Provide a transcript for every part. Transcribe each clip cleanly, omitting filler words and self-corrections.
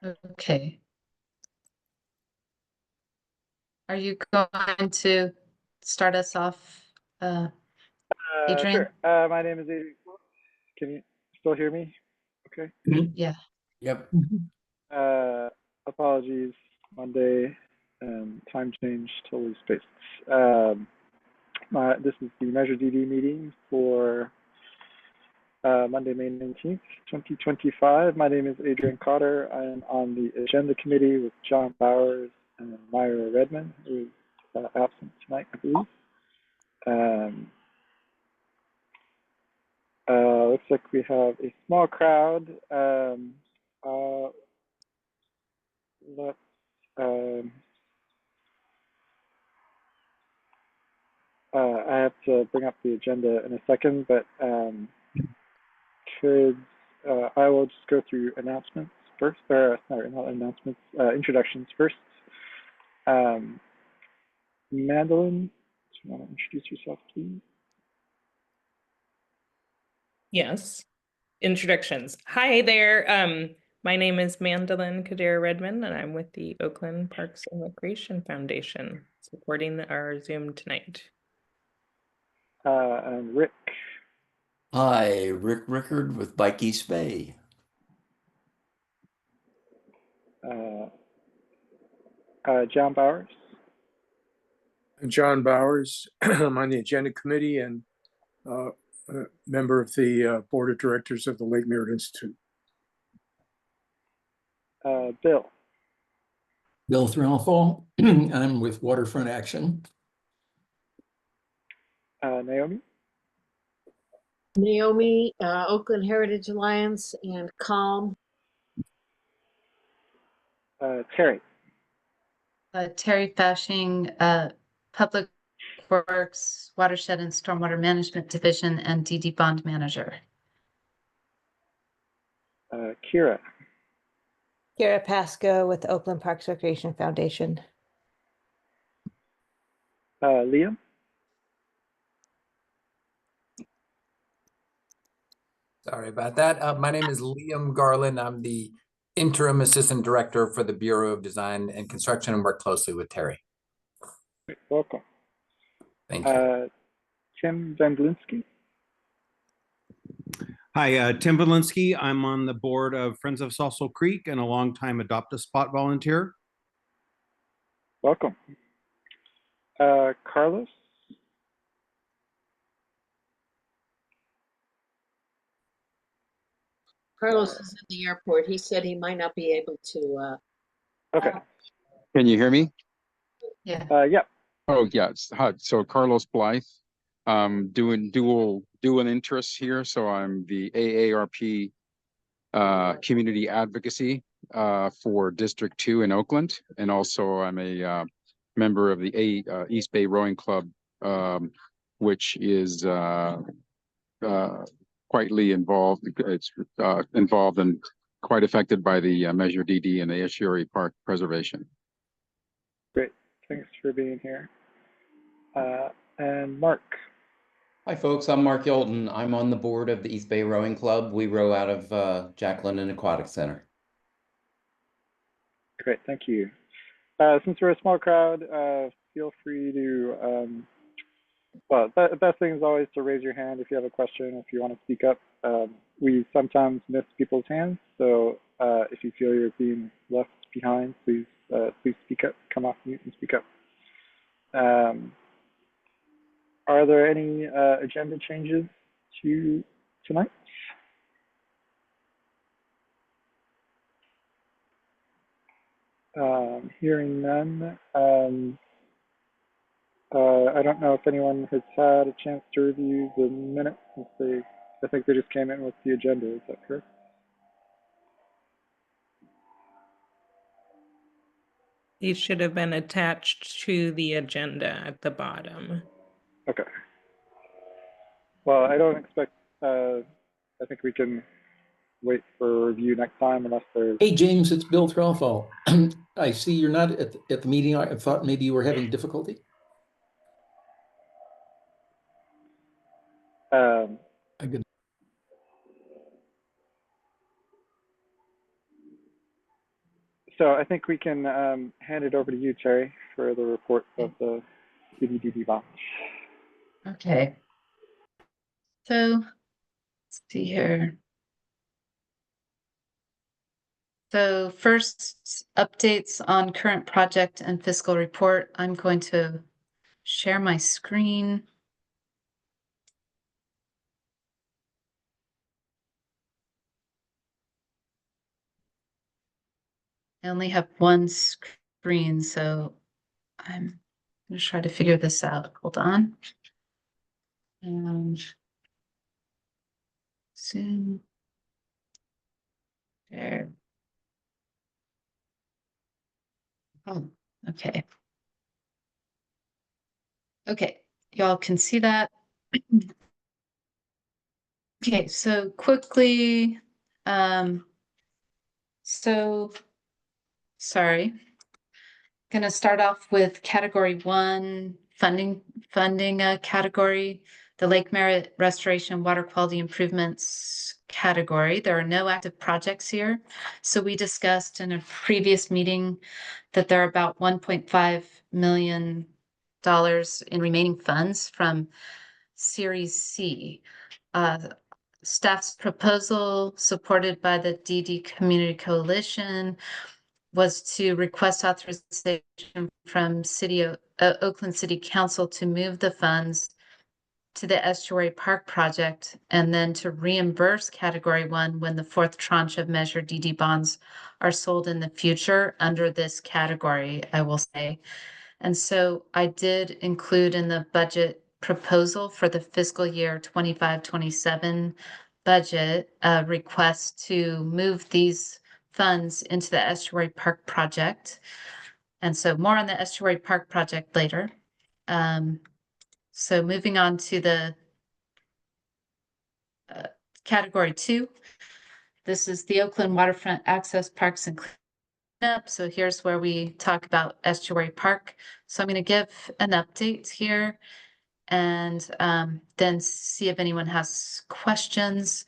Okay. Are you going to start us off, Adrian? Sure. My name is Adrian. Can you still hear me? Okay. Yeah. Yep. Apologies. Monday and time change totally spaced. This is the Measure DD meeting for Monday, May 19th, 2025. My name is Adrian Cotter. I am on the agenda committee with John Bowers and Myra Redmond, who is absent tonight, I believe. Looks like we have a small crowd. Let's I have to bring up the agenda in a second, but I will just go through announcements first, or sorry, not announcements, introductions first. Mandolin, do you want to introduce yourself, please? Yes. Introductions. Hi there. My name is Mandolin Kadira Redmond, and I'm with the Oakland Parks and Recreation Foundation, supporting our Zoom tonight. And Rick. Hi, Rick Rickard with Bike East Bay. John Bowers. John Bowers. I'm on the agenda committee and a member of the board of directors of the Lake Merritt Institute. Bill. Bill Threlfall. I'm with Waterfront Action. Naomi. Naomi, Oakland Heritage Alliance and Calm. Terry. Terry Fashing, Public Works, Watershed and Stormwater Management Division, and DD Bond Manager. Kira. Kira Pasco with the Oakland Parks Recreation Foundation. Liam. Sorry about that. My name is Liam Garland. I'm the interim assistant director for the Bureau of Design and Construction and work closely with Terry. Welcome. Thank you. Tim Vendlinski. Hi, Tim Vedlinski. I'm on the board of Friends of Salso Creek and a longtime Adopt a Spot volunteer. Welcome. Carlos. Carlos is at the airport. He said he might not be able to. Okay. Can you hear me? Yeah. Yeah. Oh, yeah. So Carlos Blythe, doing dual interests here. So I'm the AARP community advocacy for District 2 in Oakland, and also I'm a member of the East Bay Rowing Club, which is quietly involved. It's involved and quite affected by the Measure DD and the Estuary Park preservation. Great. Thanks for being here. And Mark. Hi, folks. I'm Mark Yolton. I'm on the board of the East Bay Rowing Club. We row out of Jack London Aquatic Center. Great. Thank you. Since we're a small crowd, feel free to, well, the best thing is always to raise your hand if you have a question, if you want to speak up. We sometimes miss people's hands, so if you feel you're being left behind, please speak up, come off mute and speak up. Are there any agenda changes to tonight? Hearing none. I don't know if anyone has had a chance to review the minutes. I think they just came in with the agenda. Is that correct? These should have been attached to the agenda at the bottom. Okay. Well, I don't expect, I think we can wait for review next time unless there's... Hey, James, it's Bill Threlfall. I see you're not at the meeting. I thought maybe you were having difficulty. Good. So I think we can hand it over to you, Terry, for the report of the CDDD bond. Okay. So let's see here. So first, updates on current project and fiscal report. I'm going to share my screen. I only have one screen, so I'm going to try to figure this out. Hold on. And Zoom. There. Oh, okay. Okay, y'all can see that. Okay, so quickly, sorry. Going to start off with category 1, funding category, the Lake Merritt restoration water quality improvements category. There are no active projects here. So we discussed in a previous meeting that there are about $1.5 million in remaining funds from Series C. Staff's proposal, supported by the DD Community Coalition, was to request authorization from Oakland City Council to move the funds to the Estuary Park project, and then to reimburse category 1 when the 4th tranche of Measure DD bonds are sold in the future under this category, I will say. And so I did include in the budget proposal for the fiscal year 25-27 budget a request to move these funds into the Estuary Park project. And so more on the Estuary Park project later. So moving on to the category 2. This is the Oakland Waterfront Access Parks and Cleanup. So here's where we talk about Estuary Park. So I'm going to give an update here and then see if anyone has questions.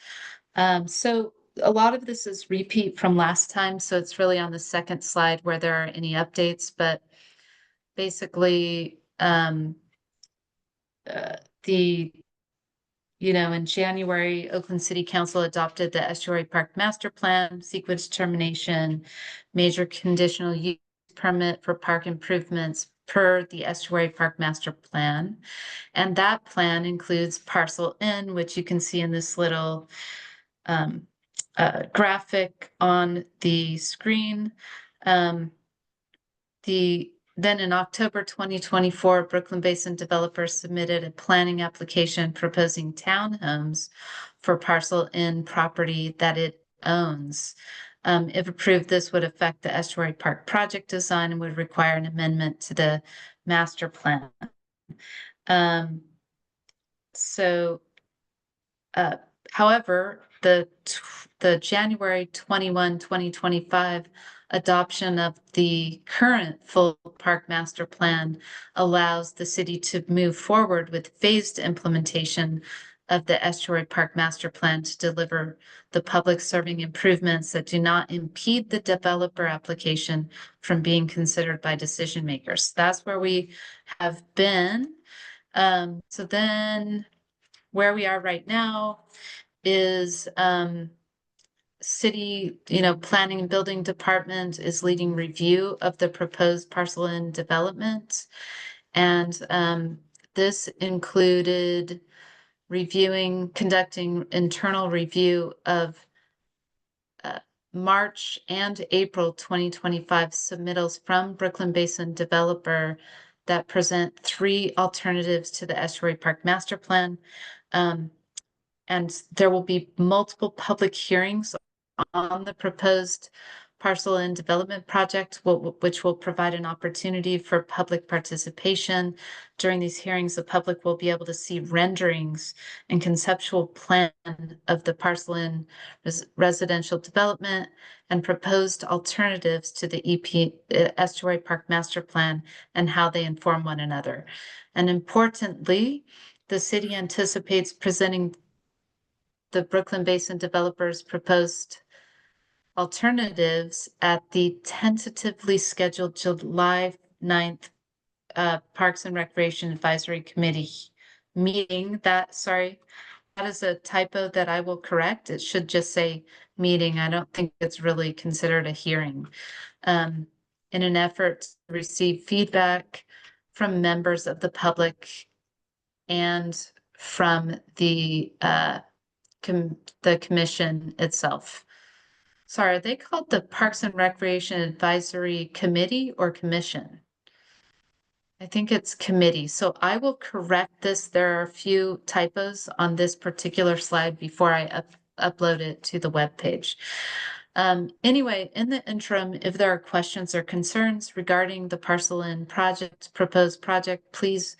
So a lot of this is repeat from last time. So it's really on the second slide where there are any updates, but basically in January, Oakland City Council adopted the Estuary Park Master Plan, sequence termination, major conditional use permit for park improvements per the Estuary Park Master Plan. And that plan includes Parcel N, which you can see in this little graphic on the screen. Then in October 2024, Brooklyn Basin developers submitted a planning application proposing townhomes for Parcel N property that it owns. If approved, this would affect the Estuary Park project design and would require an amendment to the master plan. However, the January 21, 2025 adoption of the current full park master plan allows the city to move forward with phased implementation of the Estuary Park master plan to deliver the public serving improvements that do not impede the developer application from being considered by decision makers. That's where we have been. So then where we are right now is city, planning and building department is leading review of the proposed Parcel N development. And this included conducting internal review of March and April 2025 submittals from Brooklyn Basin developer that present 3 alternatives to the Estuary Park Master Plan. And there will be multiple public hearings on the proposed Parcel N development project, which will provide an opportunity for public participation. During these hearings, the public will be able to see renderings and conceptual plan of the Parcel N residential development and proposed alternatives to the Estuary Park Master Plan and how they inform one another. And importantly, the city anticipates presenting the Brooklyn Basin developers proposed alternatives at the tentatively scheduled July 9th Parks and Recreation Advisory Committee meeting. That is a typo that I will correct. It should just say meeting. I don't think it's really considered a hearing. In an effort to receive feedback from members of the public and from the commission itself. Sorry, are they called the Parks and Recreation Advisory Committee or Commission? I think it's committee. So I will correct this. There are a few typos on this particular slide before I upload it to the web page. Anyway, in the interim, if there are questions or concerns regarding the parcel in proposed project, please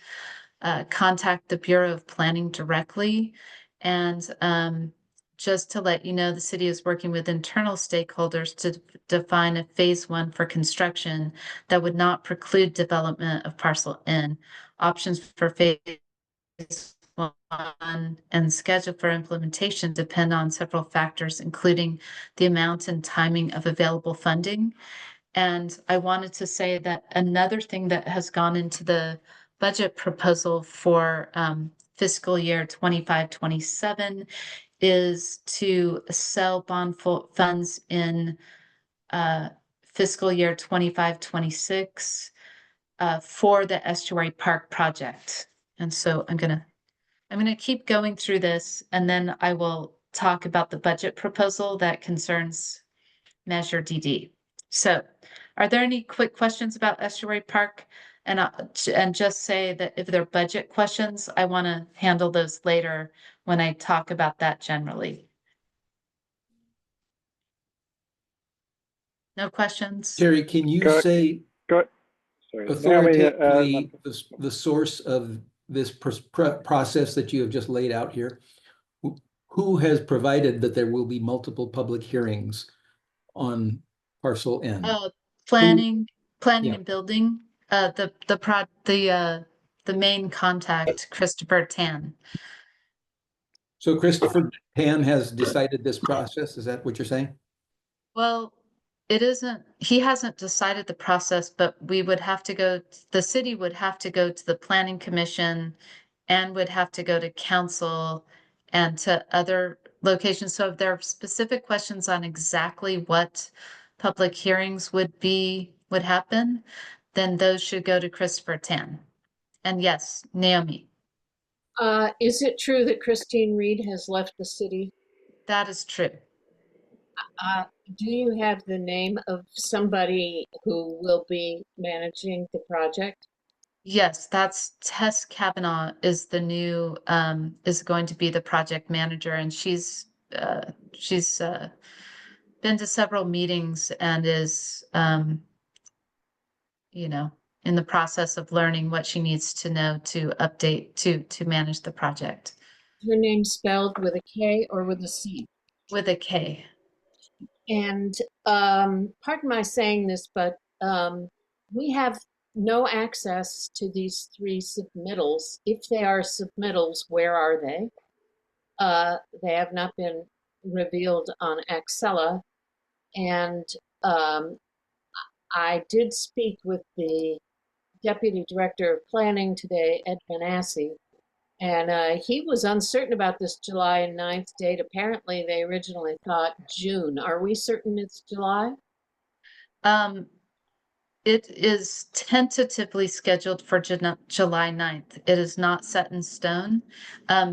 contact the Bureau of Planning directly. And just to let you know, the city is working with internal stakeholders to define a phase 1 for construction that would not preclude development of parcel N. Options for phase 1 and schedule for implementation depend on several factors, including the amount and timing of available funding. And I wanted to say that another thing that has gone into the budget proposal for fiscal year 25-27 is to sell bond funds in fiscal year 25-26 for the Estuary Park project. And so I'm gonna keep going through this, and then I will talk about the budget proposal that concerns Measure DD. So are there any quick questions about Estuary Park? And just say that if they're budget questions, I want to handle those later when I talk about that generally. No questions? Terry, can you Go- say Sorry. Naomi, authoritatively the source of this process that you have just laid out here? Who has provided that there will be multiple public hearings on parcel N? Planning Yeah. and building. The main contact, Christopher Tan. So Christopher Pan has decided this process. Is that what you're saying? Well, he hasn't decided the process, but the city would have to go to the planning commission and would have to go to council and to other locations. So if there are specific questions on exactly what public hearings would happen, then those should go to Christopher Tan. And yes, Naomi, Is it true that Christine Reed has left the city? that is true. Do you have the name of somebody who will be managing the project? Yes, that's Tess Kavanaugh is the new is going to be the project manager, and she's been to several meetings and is in the process of learning what she needs to know to update to manage the project. Her name spelled with a K or with a C? With a K. And pardon my saying this, but we have no access to these 3 submittals. If they are submittals, where are they? They have not been revealed on Excella. And I did speak with the Deputy Director of Planning today, Ed Manassi, and he was uncertain about this July 9th date. Apparently, they originally thought June. Are we certain it's July? It is tentatively scheduled for July 9th. It is not set in stone.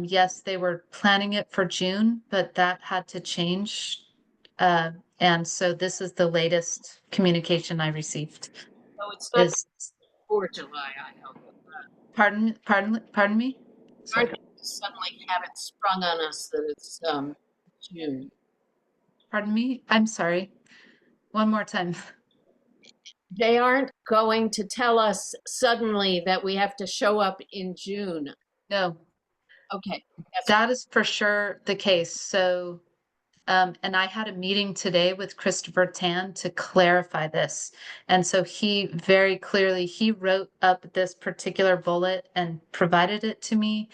Yes, they were planning it for June, but that had to change. And so this is the latest communication I received. So it's not for July, I hope. Pardon me? Sorry. Aren't they suddenly have it sprung on us that it's June? Pardon me? I'm sorry. One more time. They aren't going to tell us suddenly that we have to show up in June. No. Okay. That is for sure the case. So, and I had a meeting today with Christopher Tan to clarify this. And so he very clearly, he wrote up this particular bullet and provided it to me.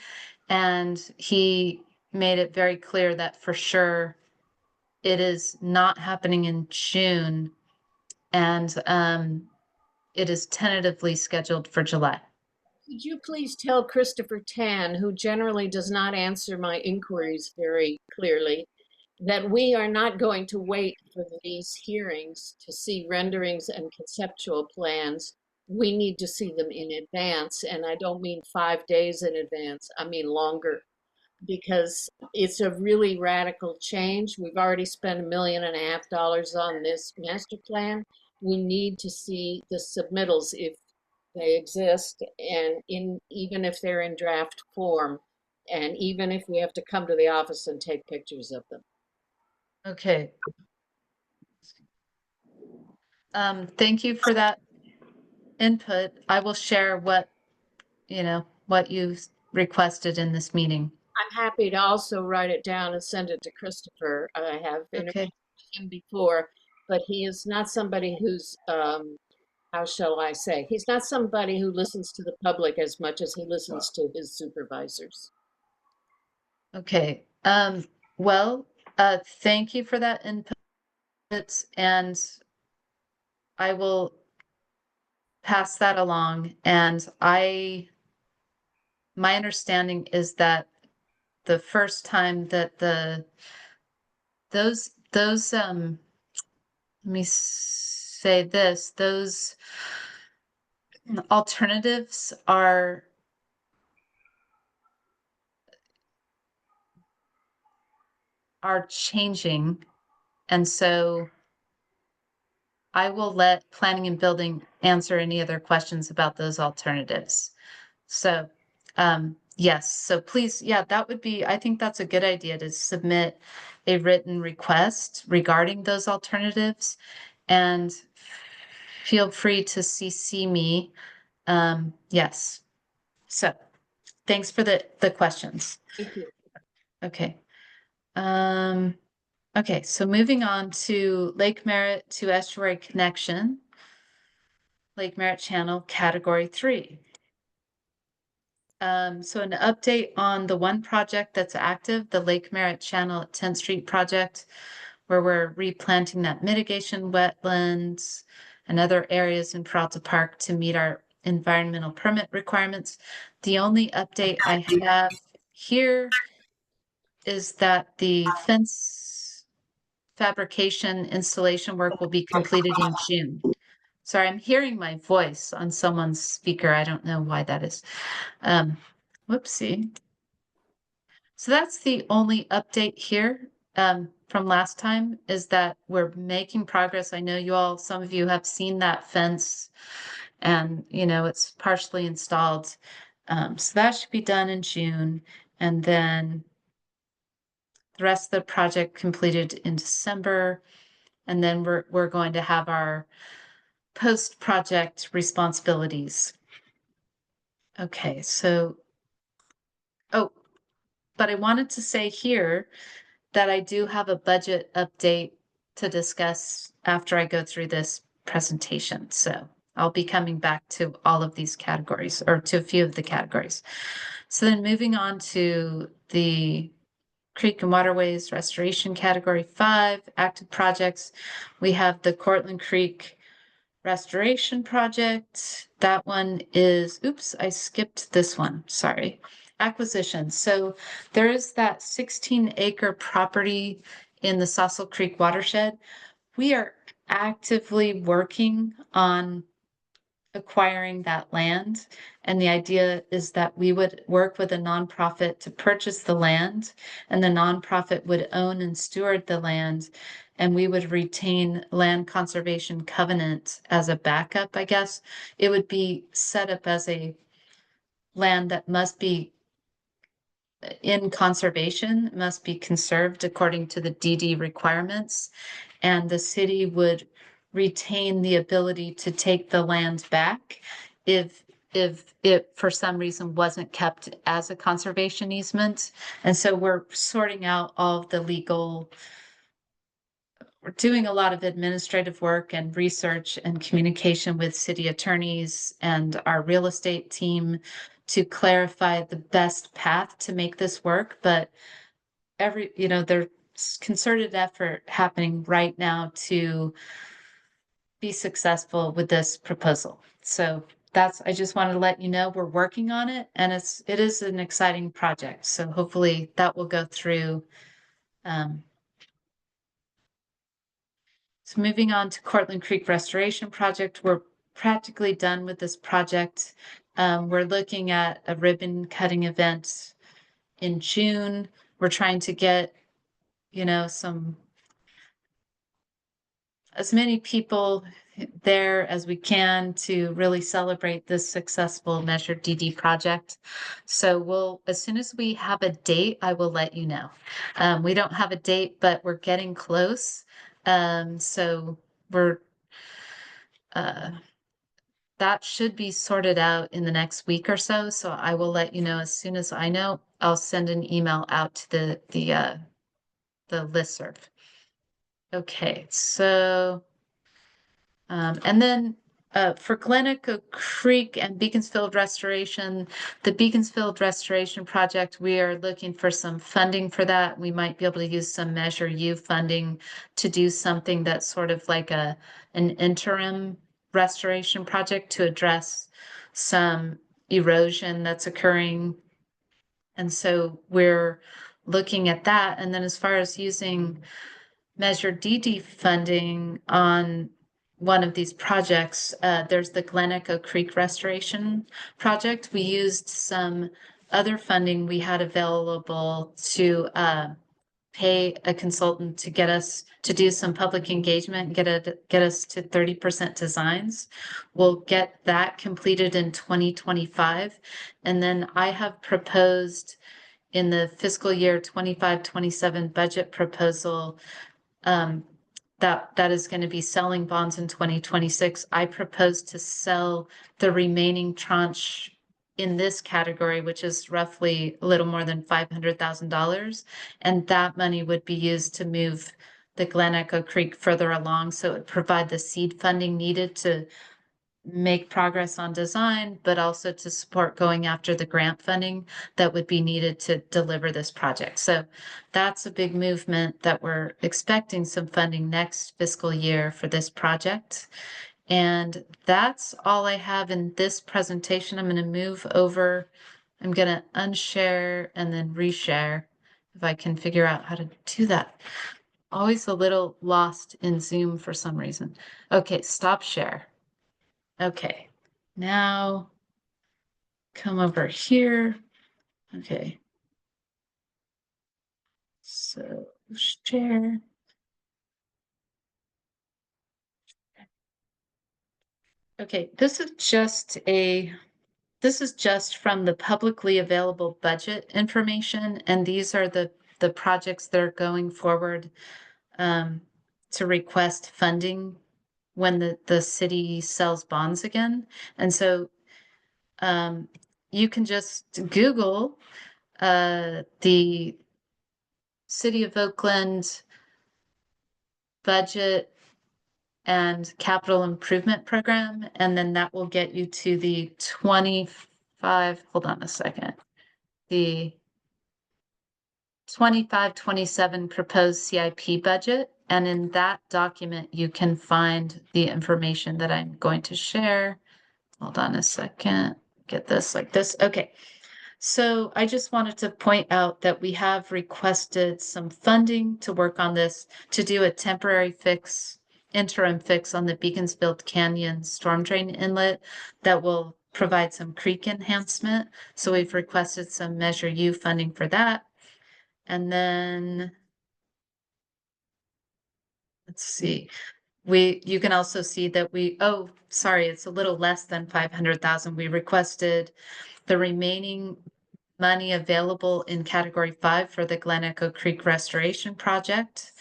And he made it very clear that for sure it is not happening in June, and it is tentatively scheduled for July. Could you please tell Christopher Tan, who generally does not answer my inquiries very clearly, that we are not going to wait for these hearings to see renderings and conceptual plans. We need to see them in advance, and I don't mean 5 days in advance, I mean longer, because it's a really radical change. We've already spent $1.5 million on this master plan. We need to see the submittals if they exist, and even if they're in draft form, and even if we have to come to the office and take pictures of them. Okay. Thank you for that input. I will share what you've requested in this meeting. I'm happy to also write it down and send it to Christopher. I have interviewed Okay. him before, but he is not somebody who's, how shall I say, he's not somebody who listens to the public as much as he listens to his supervisors. Okay. Well, thank you for that input, and I will pass that along. And my understanding is that the first time that those let me say this, those alternatives are changing, and so I will let planning and building answer any other questions about those alternatives. So, yes, so please, yeah, that would be, I think that's a good idea to submit a written request regarding those alternatives, and feel free to CC me. Yes. So thanks for the questions. Thank you. Okay. Okay, so moving on to Lake Merritt to Estuary connection, Lake Merritt Channel, Category 3. So an update on the one project that's active, the Lake Merritt Channel at 10th Street project, where we're replanting that mitigation wetlands and other areas in Peralta Park to meet our environmental permit requirements. The only update I have here is that the fence fabrication installation work will be completed in June. Sorry, I'm hearing my voice on someone's speaker. I don't know why that is. Whoopsie. So that's the only update here from last time, is that we're making progress. I know some of you have seen that fence, and it's partially installed. So that should be done in June, and then the rest of the project completed in December. And then we're going to have our post-project responsibilities. Okay, so, but I wanted to say here that I do have a budget update to discuss after I go through this presentation. So I'll be coming back to all of these categories, or to a few of the categories. So then moving on to the Creek and Waterways Restoration Category 5, active projects. We have the Cortland Creek Restoration Project. That one is, oops, I skipped this one, sorry. Acquisition. So there is that 16-acre property in the Sausal Creek watershed. We are actively working on acquiring that land. And the idea is that we would work with a nonprofit to purchase the land, and the nonprofit would own and steward the land, and we would retain land conservation covenant as a backup, I guess. It would be set up as a land that must be in conservation, must be conserved according to the DD requirements, and the city would retain the ability to take the land back if it for some reason wasn't kept as a conservation easement. And so we're sorting out all of the legal, we're doing a lot of administrative work and research and communication with city attorneys and our real estate team to clarify the best path to make this work. But concerted effort happening right now to be successful with this proposal. So I just wanted to let you know we're working on it, and it is an exciting project. So hopefully that will go through. So moving on to Cortlandt Creek Restoration Project, we're practically done with this project. We're looking at a ribbon cutting event in June. We're trying to get, as many people there as we can to really celebrate this successful Measure DD project. So as soon as we have a date, I will let you know. We don't have a date, but we're getting close. So that should be sorted out in the next week or so. So I will let you know as soon as I know. I'll send an email out to the listserv. Okay, so and then for Glenecho Creek and Beaconsfield Restoration, the Beaconsfield Restoration Project, we are looking for some funding for that. We might be able to use some Measure U funding to do something that's sort of like an interim restoration project to address some erosion that's occurring. And so we're looking at that. And then as far as using Measure DD funding on one of these projects, there's the Glenecho Creek Restoration Project. We used some other funding we had available to pay a consultant to get us to do some public engagement, get us to 30% designs. We'll get that completed in 2025. And then I have proposed in the fiscal year 25-27 budget proposal that is going to be selling bonds in 2026. I propose to sell the remaining tranche in this category, which is roughly a little more than $500,000. And that money would be used to move the Glenecho Creek further along. So it would provide the seed funding needed to make progress on design, but also to support going after the grant funding that would be needed to deliver this project. So that's a big movement that we're expecting some funding next fiscal year for this project. And that's all I have in this presentation. I'm going to move over. I'm going to unshare and then reshare if I can figure out how to do that. Always a little lost in Zoom for some reason. Okay, stop share. Okay, now come over here. Okay. So share. Okay, this is just from the publicly available budget information, and these are the projects that are going forward to request funding when the city sells bonds again. And so you can just Google the City of Oakland budget and capital improvement program, and then that will get you to the 25, hold on a second, the 25-27 proposed CIP budget. And in that document, you can find the information that I'm going to share. Hold on a second, get this like this. Okay. So I just wanted to point out that we have requested some funding to work on this, to do a temporary interim fix on the Beaconsfield Canyon storm drain inlet that will provide some creek enhancement. So we've requested some Measure U funding for that. And then let's see. You can also see that it's a little less than 500,000. We requested the remaining money available in category 5 for the Glenecho Creek Restoration Project.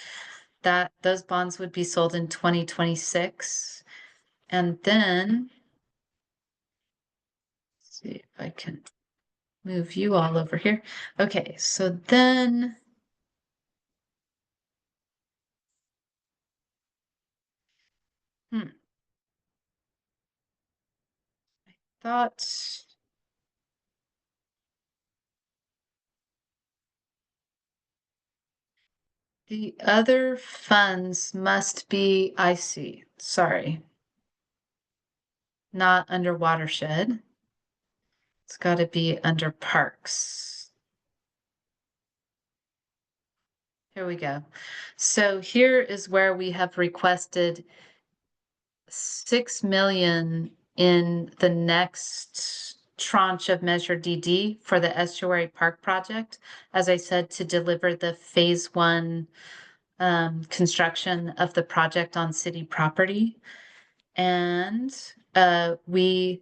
That those bonds would be sold in 2026. And then let's see if I can move you all over here. Okay, so then I thought The other funds must be, I see, sorry. Not under watershed. It's got to be under parks. Here we go. So here is where we have requested 6 million in the next tranche of Measure DD for the Estuary Park project. As I said, to deliver the phase 1 construction of the project on city property. And we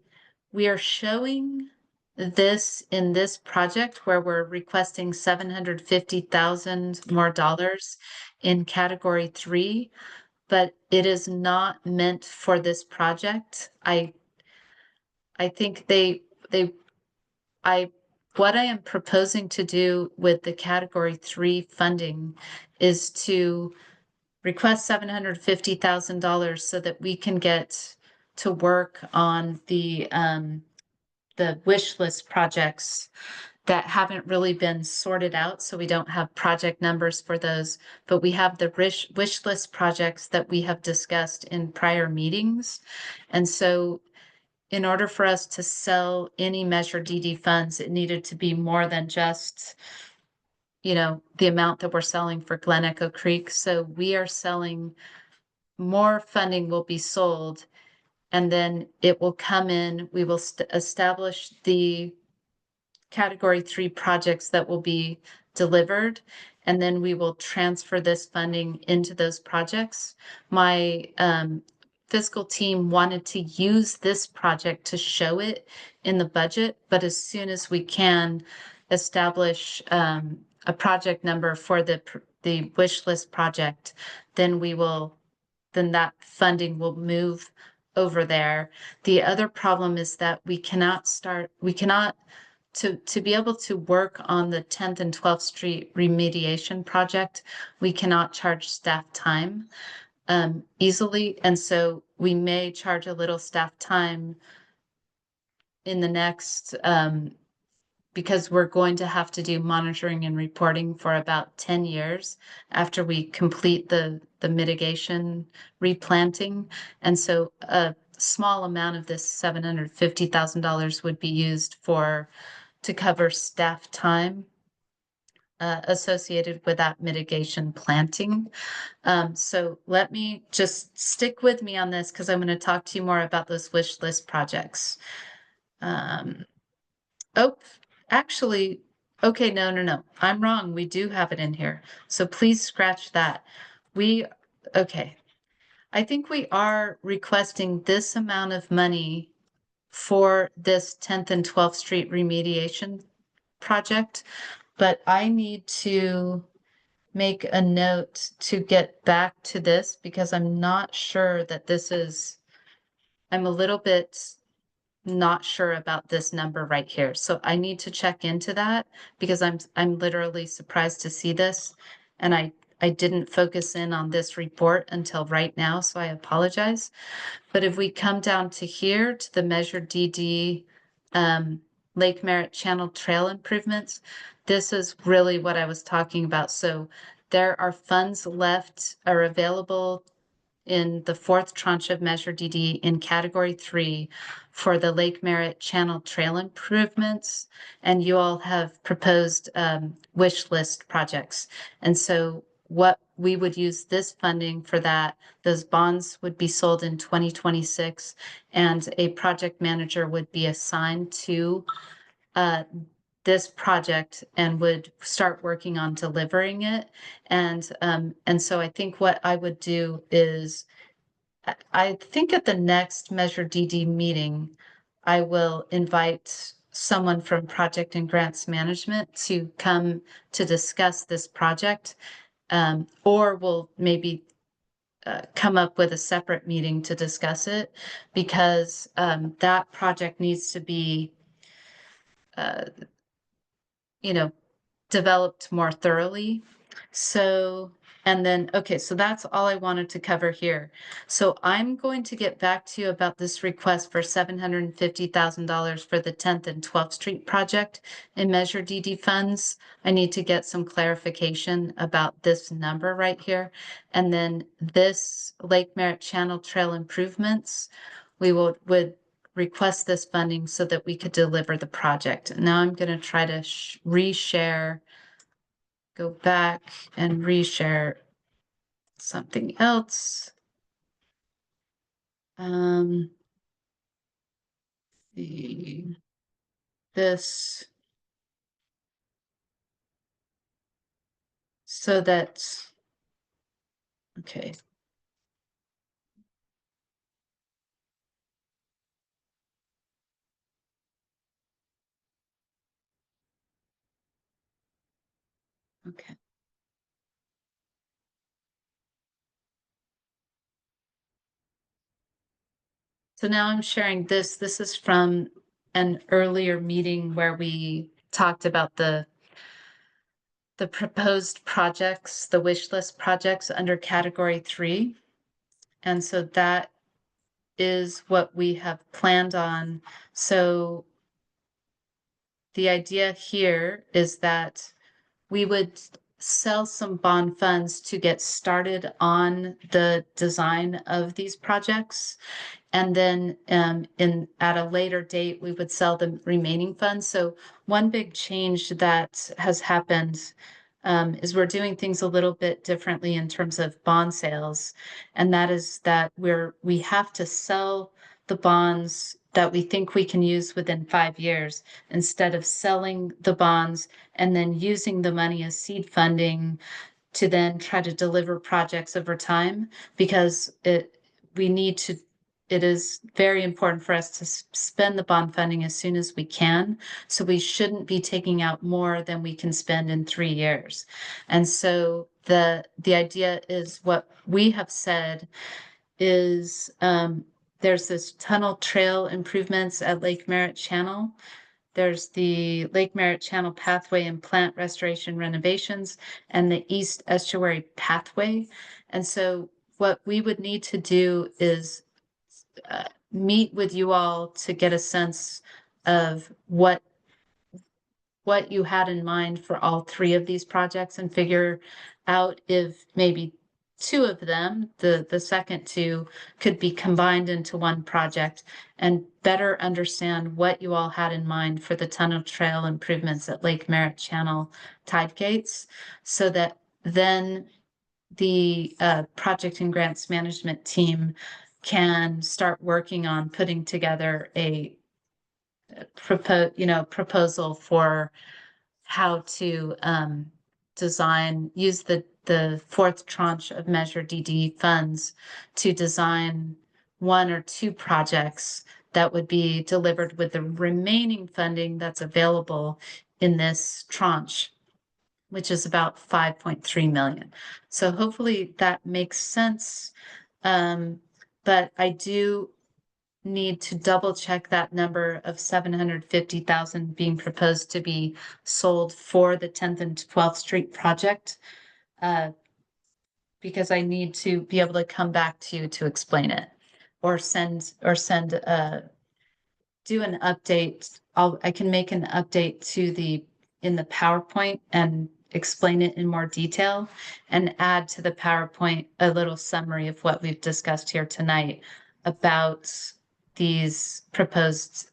are showing this in this project where we're requesting $750,000 more dollars in category 3, but it is not meant for this project. I think what I am proposing to do with the category 3 funding is to request $750,000 so that we can get to work on the wish list projects that haven't really been sorted out. So we don't have project numbers for those, but we have the wish list projects that we have discussed in prior meetings. And so in order for us to sell any Measure DD funds, it needed to be more than just, you know, the amount that we're selling for Glen Echo Creek. So we are selling, more funding will be sold, and then it will come in. We will establish the category 3 projects that will be delivered, and then we will transfer this funding into those projects. My fiscal team wanted to use this project to show it in the budget, but as soon as we can establish a project number for the wish list project, then that funding will move over there. The other problem is that we cannot to be able to work on the 10th and 12th Street remediation project, we cannot charge staff time easily. And so we may charge a little staff time in the next, because we're going to have to do monitoring and reporting for about 10 years after we complete the mitigation replanting. And so a small amount of this $750,000 would be used to cover staff time associated with that mitigation planting. So let me just stick with me on this because I'm going to talk to you more about those wish list projects. Oh, actually, okay, no. I'm wrong. We do have it in here. So please scratch that. Okay. I think we are requesting this amount of money for this 10th and 12th Street remediation project, but I need to make a note to get back to this because I'm not sure that I'm a little bit not sure about this number right here. So I need to check into that because I'm literally surprised to see this. And I didn't focus in on this report until right now, so I apologize. But if we come down to here to the Measure DD Lake Merritt Channel Trail improvements, this is really what I was talking about. So there are funds left are available in the 4th tranche of Measure DD in category 3 for the Lake Merritt Channel Trail improvements. And you all have proposed wish list projects. And so what we would use this funding for that, those bonds would be sold in 2026 and a project manager would be assigned to this project and would start working on delivering it. And so I think what I would do is, I think at the next Measure DD meeting, I will invite someone from Project and Grants Management to come to discuss this project, or we'll maybe come up with a separate meeting to discuss it because that project needs to be developed more thoroughly. So And then, okay, so that's all I wanted to cover here. So I'm going to get back to you about this request for $750,000 for the 10th and 12th Street project in Measure DD funds. I need to get some clarification about this number right here. And then this Lake Merritt Channel Trail improvements, we would request this funding so that we could deliver the project. Now I'm going to try to reshare, go back and reshare something else. This so that, okay. Okay. So now I'm sharing this. This is from an earlier meeting where we talked about the proposed projects, the wish list projects under category 3. And so that is what we have planned on. So the idea here is that we would sell some bond funds to get started on the design of these projects. And then at a later date, we would sell the remaining funds. So one big change that has happened is we're doing things a little bit differently in terms of bond sales. And that is that we have to sell the bonds that we think we can use within 5 years instead of selling the bonds and then using the money as seed funding to then try to deliver projects over time, because it is very important for us to spend the bond funding as soon as we can. So we shouldn't be taking out more than we can spend in 3 years. And so the idea is, what we have said is, there's this tunnel trail improvements at Lake Merritt Channel. There's the Lake Merritt Channel pathway and plant restoration renovations and the East Estuary pathway. And so what we would need to do is meet with you all to get a sense of what you had in mind for all 3 of these projects, and figure out if maybe 2 of them, the second 2, could be combined into one project, and better understand what you all had in mind for the tunnel trail improvements at Lake Merritt Channel tide gates, so that then the project and grants management team can start working on putting together a proposal for how to use the 4th tranche of Measure DD funds to design 1 or 2 projects that would be delivered with the remaining funding that's available in this tranche, which is about 5.3 million. So hopefully that makes sense. But I do need to double check that number of 750,000 being proposed to be sold for the 10th and 12th Street project, because I need to be able to come back to you to explain it, or do an update. I can make an update in the PowerPoint and explain it in more detail, and add to the PowerPoint a little summary of what we've discussed here tonight about these proposed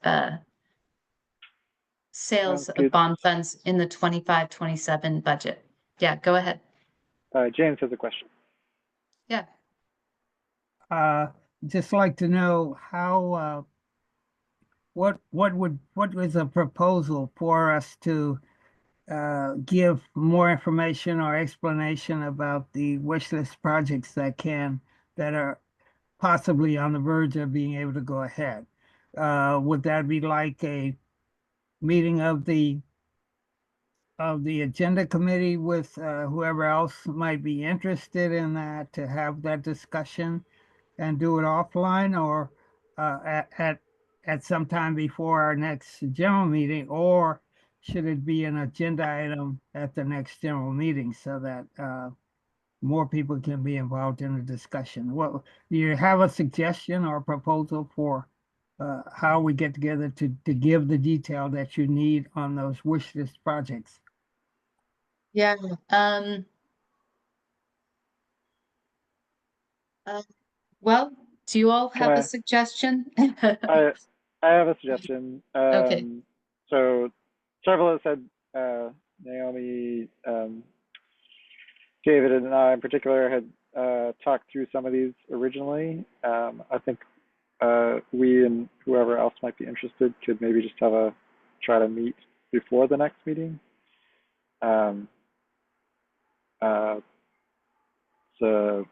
sales Sounds good. of bond funds in the 25-27 budget. Yeah, go ahead. James has a question. Yeah. Just like to know how, what was a proposal for us to give more information or explanation about the wish list projects that are possibly on the verge of being able to go ahead? Would that be like a meeting of the agenda committee with whoever else might be interested in that, to have that discussion and do it offline, or at some time before our next general meeting, or should it be an agenda item at the next general meeting, so that more people can be involved in the discussion. What, do you have a suggestion or a proposal for how we get together to give the detail that you need on those wish list projects? Yeah. Well, do you all have a suggestion? I have a suggestion. Okay. So several have said, Naomi, David and I in particular had talked through some of these originally. I think we and whoever else might be interested could maybe just try to meet before the next meeting. So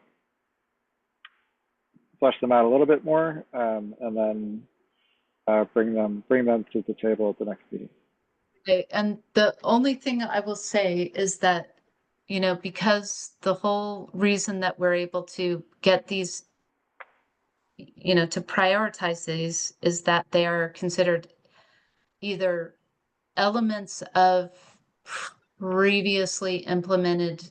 flesh them out a little bit more, and then bring them to the table at the next meeting. Okay, and the only thing I will say is that, because the whole reason that we're able to get these, to prioritize these is that they are considered either elements of previously implemented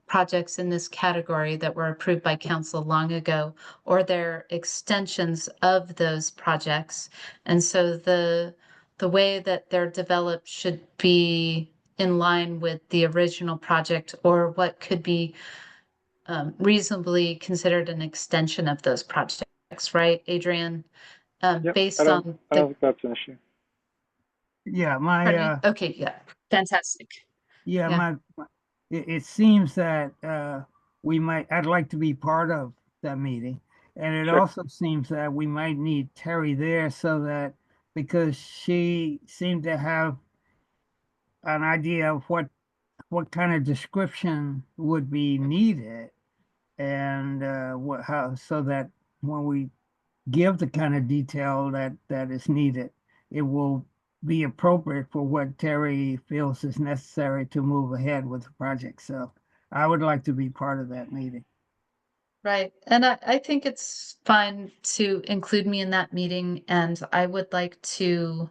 projects in this category that were approved by council long ago, or they're extensions of those projects. And so the way that they're developed should be in line with the original project, or what could be reasonably considered an extension of those projects, right, Adrian? Yep, Based I don't on think that's an issue. Yeah, okay, yeah, fantastic. Yeah, it seems that I'd like to be part of that meeting. And it Sure. also seems that we might need Terry there so that, because she seemed to have an idea of what kind of description would be needed, and so that when we give the kind of detail that is needed, it will be appropriate for what Terry feels is necessary to move ahead with the project. So I would like to be part of that meeting. Right. And I think it's fine to include me in that meeting, and I would like to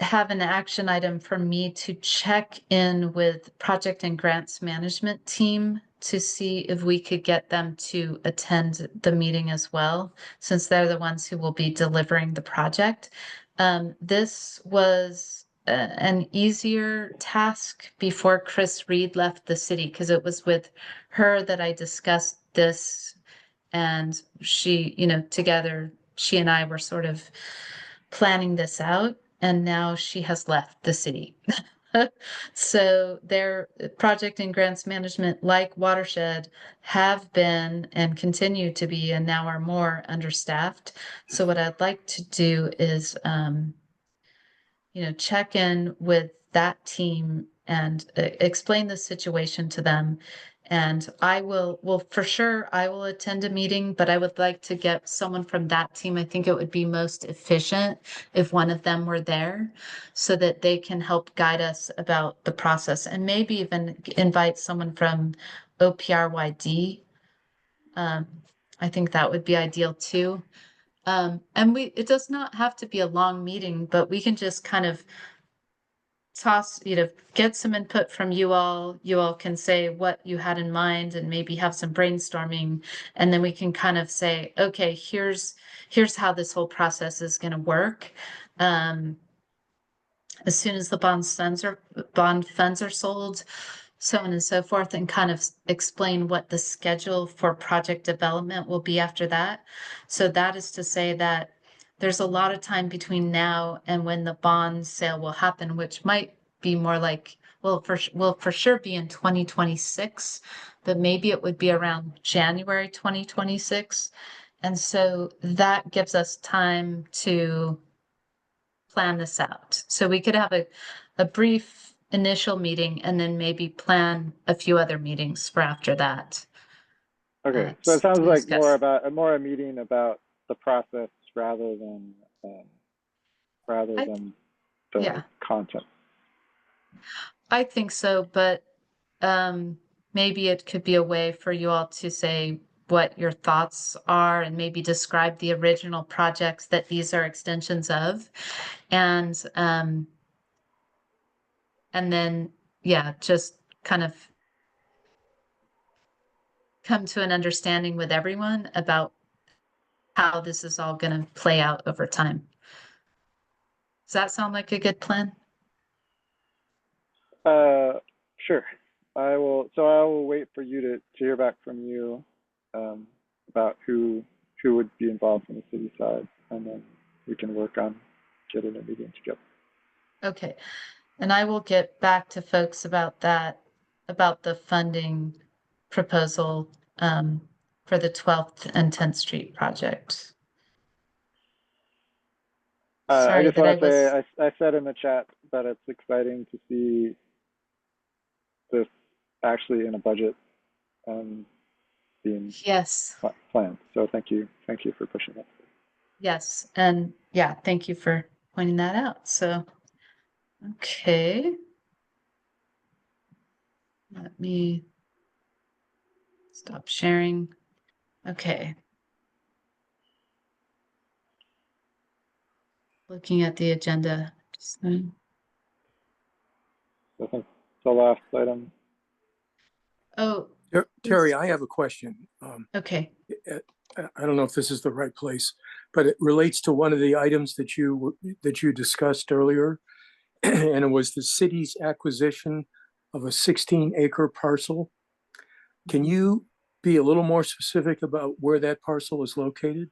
have an action item for me to check in with project and grants management team to see if we could get them to attend the meeting as well, since they're the ones who will be delivering the project. This was an easier task before Chris Reed left the city, because it was with her that I discussed this, and she, together, she and I were sort of planning this out, and now she has left the city. So their project and grants management, like Watershed, have been and continue to be, and now are more understaffed. So what I'd like to do is, check in with that team and explain the situation to them. And I will attend a meeting, but I would like to get someone from that team. I think it would be most efficient if one of them were there, so that they can help guide us about the process, and maybe even invite someone from OPRYD. I think that would be ideal too. And it does not have to be a long meeting, but we can just kind of get some input from you all. You all can say what you had in mind and maybe have some brainstorming. And then we can kind of say, okay, here's how this whole process is going to work. As soon as the bond funds are sold, so on and so forth, and kind of explain what the schedule for project development will be after that. So that is to say that there's a lot of time between now and when the bond sale will happen, which might be more like, will for sure be in 2026, but maybe it would be around January 2026. And so that gives us time to plan this out. So we could have a brief initial meeting and then maybe plan a few other meetings for after that. Okay, so it sounds like more a meeting about the process rather than the content. I think so, but maybe it could be a way for you all to say what your thoughts are, and maybe describe the original projects that these are extensions of, and then just kind of come to an understanding with everyone about how this is all going to play out over time. Does that sound like a good plan? Sure. I will wait for you to hear back from you about who would be involved from the city side, and then we can work on getting a meeting together. Okay. And I will get back to folks about that, about the funding proposal for the 12th and 10th Street project. I Sorry just that I want to say, was, I said in the chat that it's exciting to see this actually in a budget being yes, planned. So thank you for pushing that. yes. And yeah, thank you for pointing that out. So, okay. Let me stop sharing. Okay. Looking at the agenda. Just then. So I think it's the last item. Oh, Terry, I have a question. okay. I don't know if this is the right place, but it relates to one of the items that you discussed earlier, and it was the city's acquisition of a 16-acre parcel. Can you be a little more specific about where that parcel is located?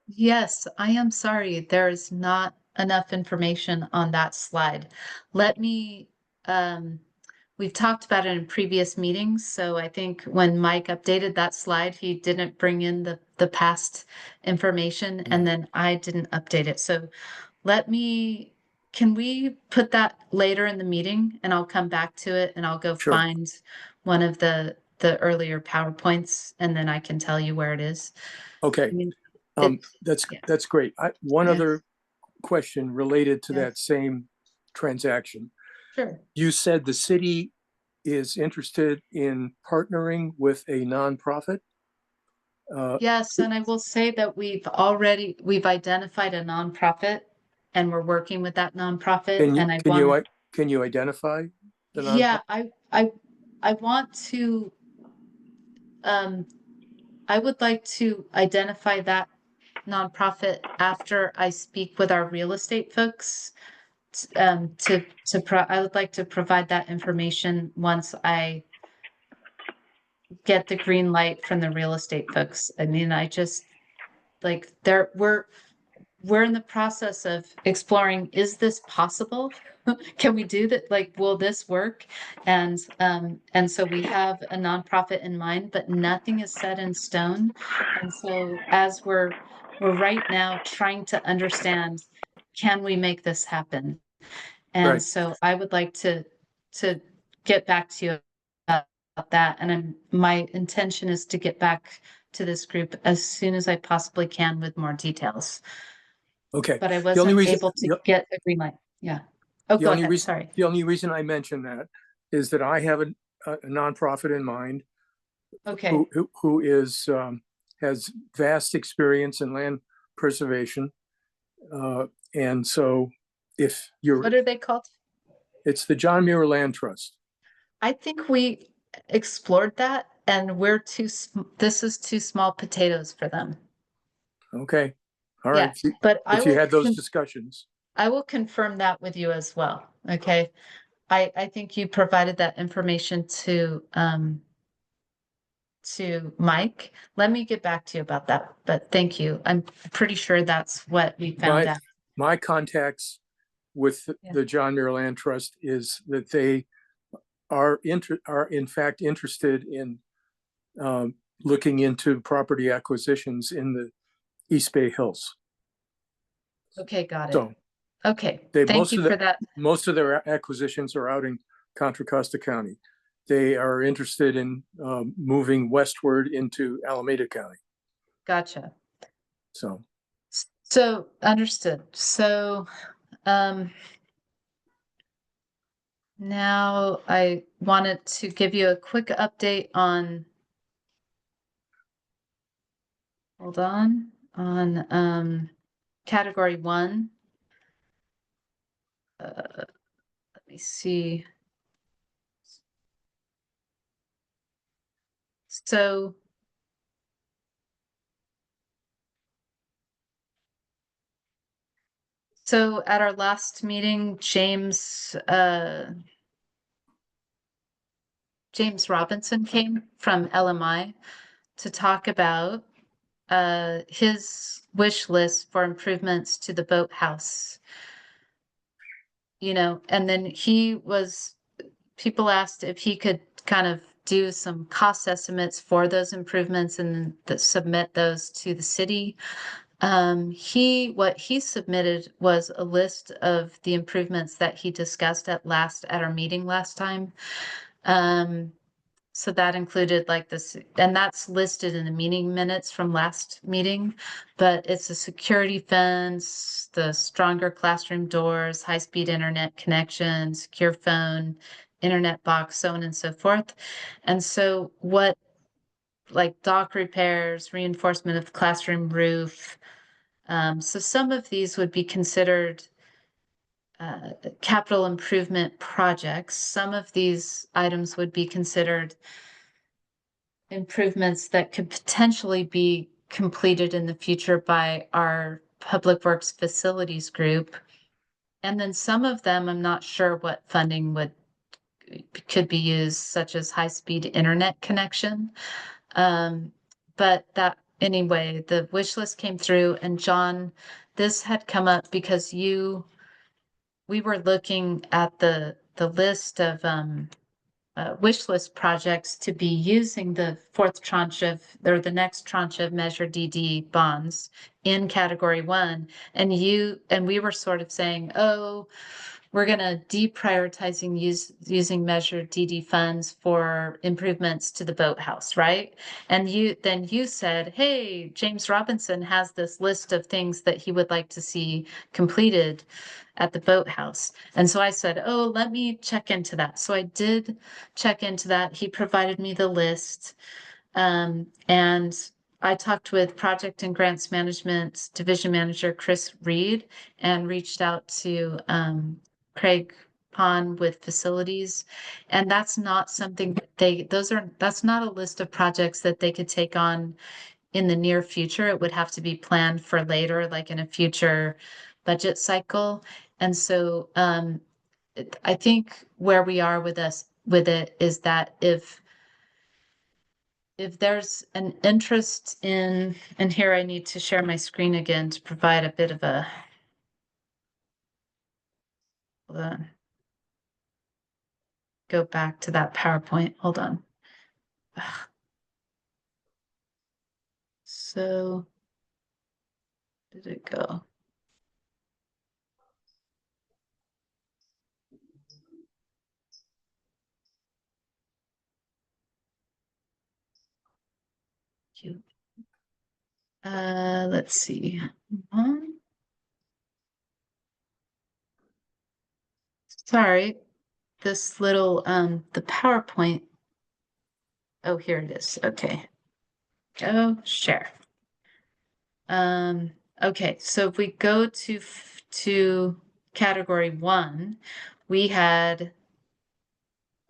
Yes, I am sorry. There is not enough information on that slide. Let me, we've talked about it in previous meetings, so I think when Mike updated that slide, he didn't bring in the past information, and then I didn't update it. So can we put that later in the meeting, and I'll come back to it, and I'll go Sure. find one of the earlier PowerPoints, and then I can tell you where it is. Okay. I mean, That's great. One other question related to that same transaction. Sure. You said the city is interested in partnering with a nonprofit? Yes, and I will say that we've identified a nonprofit, and we're working with that nonprofit, Can you identify the nonprofit? Yeah, I want to, I would like to identify that nonprofit after I speak with our real estate folks. I would like to provide that information once I get the green light from the real estate folks. I mean, I just like we're in the process of exploring, is this possible? Can we do that? Like, will this work? And so we have a nonprofit in mind, but nothing is set in stone. And so as we're right now trying to understand, can we make this happen? And so I would like to get back to you about that. And my intention is to get back to this group as soon as I possibly can with more details. Okay. But I wasn't able to get a green light. Yeah. Oh, go ahead. Sorry. The only reason I mention that is that I have a nonprofit in mind. Okay. Who has vast experience in land preservation. And so if you're... What are they called? It's the John Muir Land Trust. I think we explored that, and this is too small potatoes for them. Okay. All right. Yeah, but if you had those discussions. I will confirm that with you as well. Okay. I think you provided that information to Mike. Let me get back to you about that, but thank you. I'm pretty sure that's what we found out. My contacts with the John Muir Land Trust is that they are in fact interested in looking into property acquisitions in the East Bay Hills. Okay, got it. So okay, thank you for that. Most of their acquisitions are out in Contra Costa County. They are interested in moving westward into Alameda County. Gotcha. So understood. So now I wanted to give you a quick update on, hold on category 1. Let me see. So at our last meeting, James Robinson came from LMI to talk about his wish list for improvements to the boathouse. And then people asked if he could kind of do some cost estimates for those improvements and submit those to the city. What he submitted was a list of the improvements that he discussed at our meeting last time. So that included like this, and that's listed in the meeting minutes from last meeting, but it's a security fence, the stronger classroom doors, high-speed internet connection, secure phone, internet box, so on and so forth. And so like dock repairs, reinforcement of the classroom roof. So some of these would be considered capital improvement projects. Some of these items would be considered improvements that could potentially be completed in the future by our Public Works Facilities Group. And then some of them, I'm not sure what funding could be used, such as high-speed internet connection. But anyway, the wish list came through, and John, this had come up because we were looking at the list of wish list projects to be using the the next tranche of Measure DD bonds in Category 1, and we were sort of saying, oh, we're going to deprioritizing using Measure DD funds for improvements to the boathouse, right? And you said, hey, James Robinson has this list of things that he would like to see completed at the boathouse. And so I said, oh, let me check into that. So I did check into that. He provided me the list. And I talked with Project and Grants Management Division Manager Chris Reed and reached out to Craig Pond with facilities. And that's not something that's not a list of projects that they could take on in the near future. It would have to be planned for later, like in a future budget cycle. And so I think where we are with it is that if there's an interest in, and here I need to share my screen again to provide a bit of a, hold on. Go back to that PowerPoint. Hold on. So, did it go? Cute. Let's see. Sorry, this little the PowerPoint. Oh, here it is. Okay. Go share. Okay, so if we go to Category 1, we had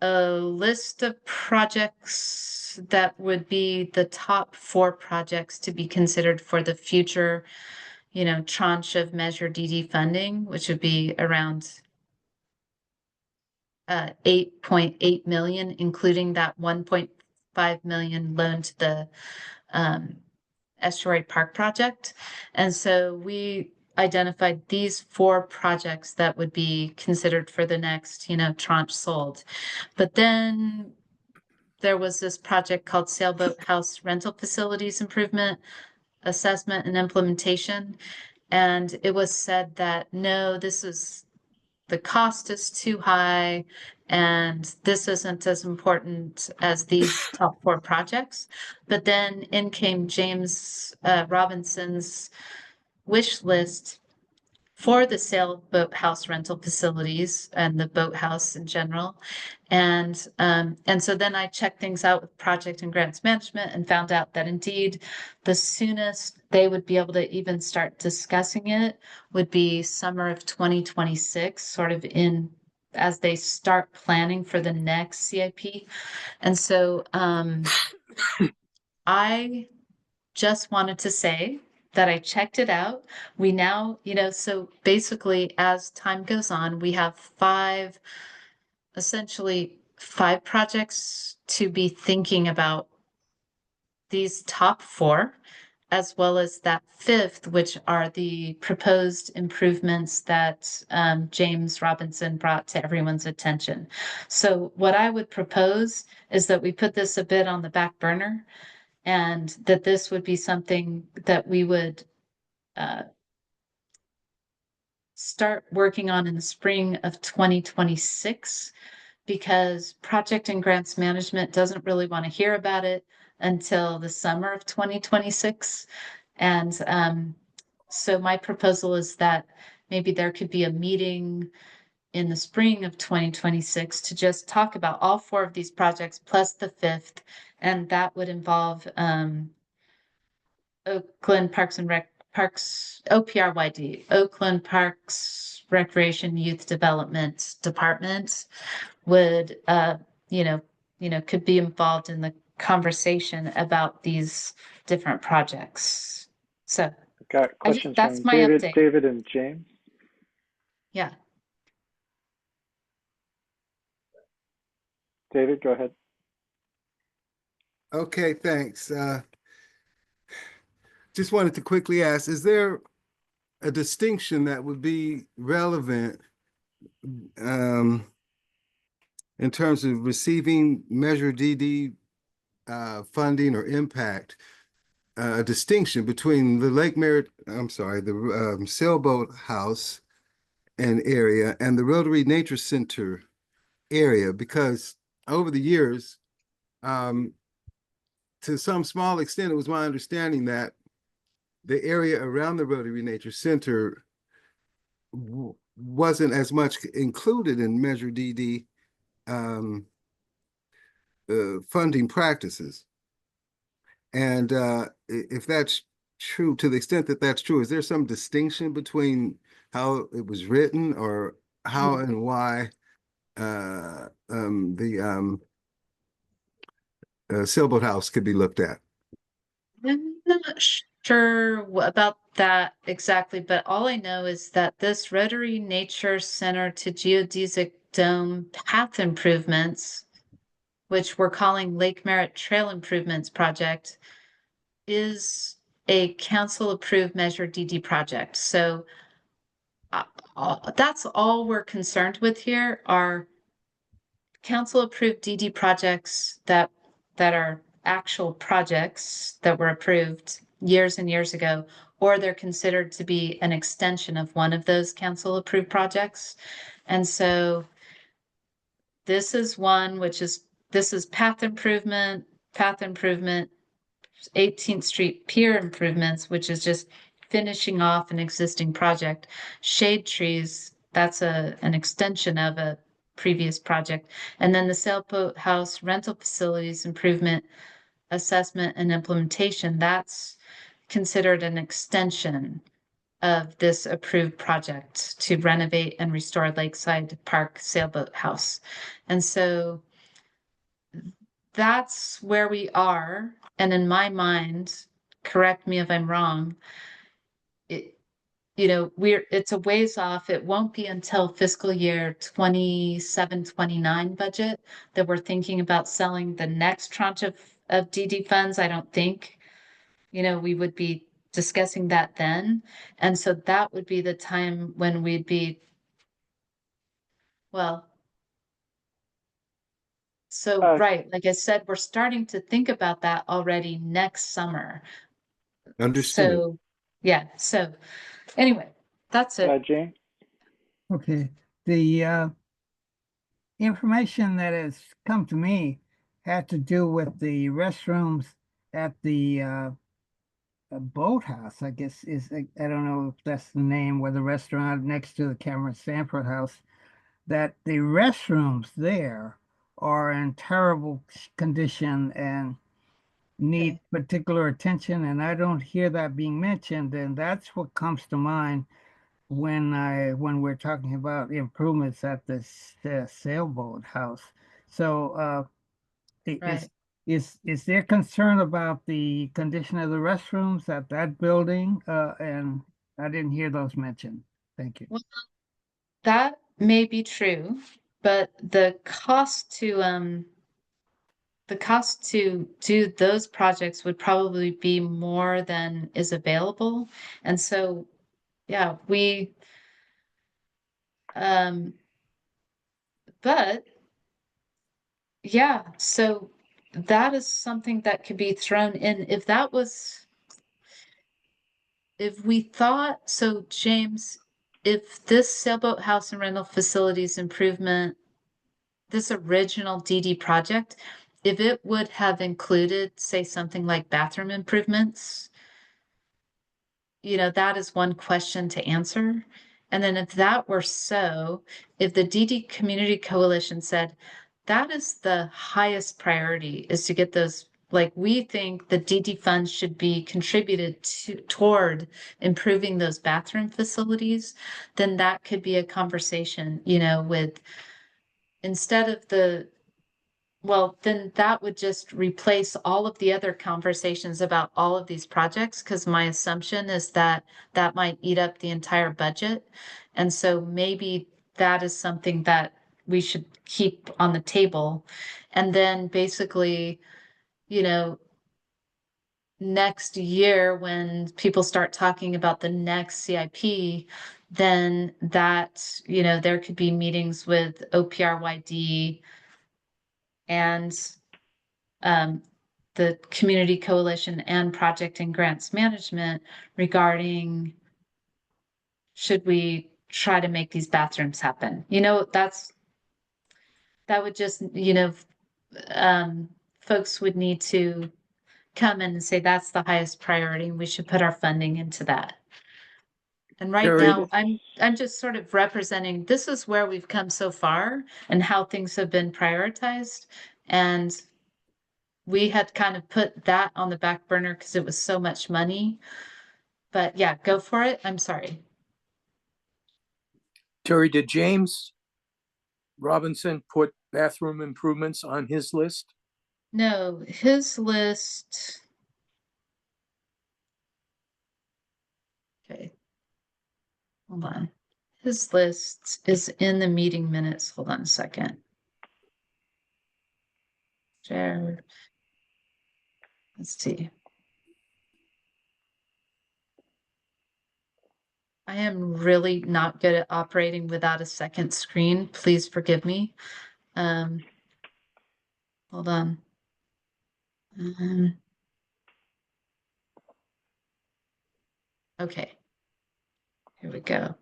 a list of projects that would be the top 4 projects to be considered for the future, tranche of Measure DD funding, which would be around 8.8 million, including that 1.5 million loan to the Estuary Park project. And so we identified these 4 projects that would be considered for the next, tranche sold. But then there was this project called Sailboat House Rental Facilities Improvement, Assessment and Implementation. And it was said that, no, the cost is too high, and this isn't as important as these top 4 projects. But then in came James Robinson's wish list for the sailboat house rental facilities and the boathouse in general. And so then I checked things out with Project and Grants Management and found out that indeed the soonest they would be able to even start discussing it would be summer of 2026, sort of as they start planning for the next CIP. And so I just wanted to say that I checked it out. We now, so basically as time goes on, we have essentially five projects to be thinking about, these top four, as well as that fifth, which are the proposed improvements that James Robinson brought to everyone's attention. So what I would propose is that we put this a bit on the back burner, and that this would be something that we would start working on in the spring of 2026, because project and grants management doesn't really want to hear about it until the summer of 2026. And so my proposal is that maybe there could be a meeting in the spring of 2026 to just talk about all four of these projects plus the fifth, and that would involve Oakland Parks and OPRYD, Oakland Parks Recreation Youth Development Department would, could be involved in the conversation about these different projects. So Got questions that's from my update. David and James. Yeah. David, go ahead. Okay, thanks. Just wanted to quickly ask, is there a distinction that would be relevant in terms of receiving Measure DD funding or impact, a distinction between the Lake Merritt, the sailboat house and area and the Rotary Nature Center area? Because over the years, to some small extent, it was my understanding that the area around the Rotary Nature Center wasn't as much included in Measure DD funding practices. And if that's true, to the extent that that's true, is there some distinction between how it was written or how and why the sailboat house could be looked at? I'm not sure about that exactly, but all I know is that this Rotary Nature Center to Geodesic Dome path improvements, which we're calling Lake Merritt Trail Improvements Project, is a council-approved Measure DD project. So that's all we're concerned with here are council-approved DD projects that are actual projects that were approved years and years ago, or they're considered to be an extension of one of those council-approved projects. And so this is one, this is path improvement, 18th Street pier improvements, which is just finishing off an existing project. Shade trees, that's an extension of a previous project. And then the sailboat house rental facilities improvement assessment and implementation, that's considered an extension of this approved project to renovate and restore Lakeside Park sailboat house. And so that's where we are. And in my mind, correct me if I'm wrong, it's a ways off. It won't be until fiscal year 27-29 budget that we're thinking about selling the next tranche of DD funds. I don't think, we would be discussing that then. And so that would be the time when we'd be, well, so right, like I said, we're starting to think about that already next summer. Understood. So, yeah, so anyway, that's it. Jane? Okay, the information that has come to me had to do with the restrooms at the boathouse, I guess I don't know if that's the name, where the restaurant next to the Cameron Sanford house, that the restrooms there are in terrible condition and need particular attention, and I don't hear that being mentioned, and that's what comes to mind when we're talking about improvements at the sailboat house. So Right. is there concern about the condition of the restrooms at that building? And I didn't hear those mentioned. Thank you. Well, that may be true, but the cost to do those projects would probably be more than is available. And so, yeah, but yeah, so that is something that could be thrown in if we thought, so James, if this sailboat house and rental facilities improvement, this original DD project, if it would have included, say, something like bathroom improvements, that is one question to answer. And then if that were so, if the DD Community Coalition said, that is the highest priority, is to get those, like, we think the DD funds should be contributed toward improving those bathroom facilities, then that could be a conversation, with, instead of well, then that would just replace all of the other conversations about all of these projects, because my assumption is that that might eat up the entire budget. And so maybe that is something that we should keep on the table. And then basically, next year, when people start talking about the next CIP, then that, there could be meetings with OPRYD and the Community Coalition and Project and Grants Management regarding, should we try to make these bathrooms happen? That would just, folks would need to come in and say that's the highest priority and we should put our funding into that. And right Terry, now, I'm just sort of representing, this is where we've come so far and how things have been prioritized. And we had kind of put that on the back burner because it was so much money. But yeah, go for it. I'm sorry. Terry, did James Robinson put bathroom improvements on his list? No, his list. Okay. Hold on. His list is in the meeting minutes. Hold on a second. Share. Let's see. I am really not good at operating without a second screen. Please forgive me. Hold on. Okay. Here we go.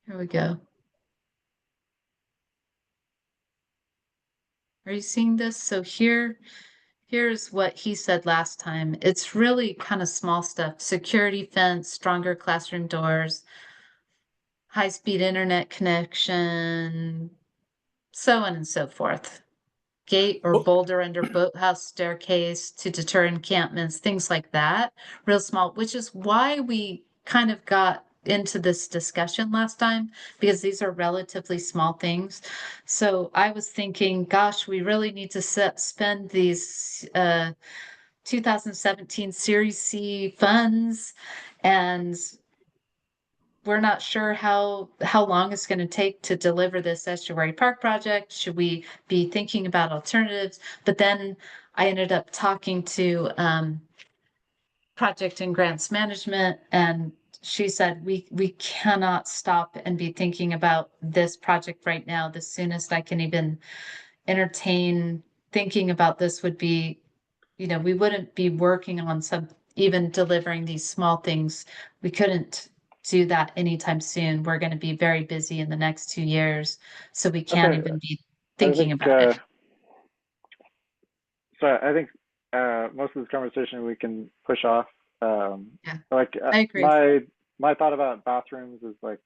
Here we go. Are you seeing this? So here's what he said last time. It's really kind of small stuff. Security fence, stronger classroom doors, high-speed internet connection, so on and so forth. Gate or boulder under boathouse staircase to deter encampments, things like that. Real small, which is why we kind of got into this discussion last time, because these are relatively small things. So I was thinking, gosh, we really need to spend these 2017 Series C funds, and we're not sure how long it's going to take to deliver this Estuary Park project. Should we be thinking about alternatives? But then I ended up talking to Project and Grants Management, and she said we cannot stop and be thinking about this project right now. The soonest I can even entertain thinking about this would be, we wouldn't be working on even delivering these small things. We couldn't do that anytime soon. We're going to be very busy in the next 2 years, so we can't even be thinking about it. So I think most of this conversation we can push off. Yeah, like I agree. my thought about bathrooms is like,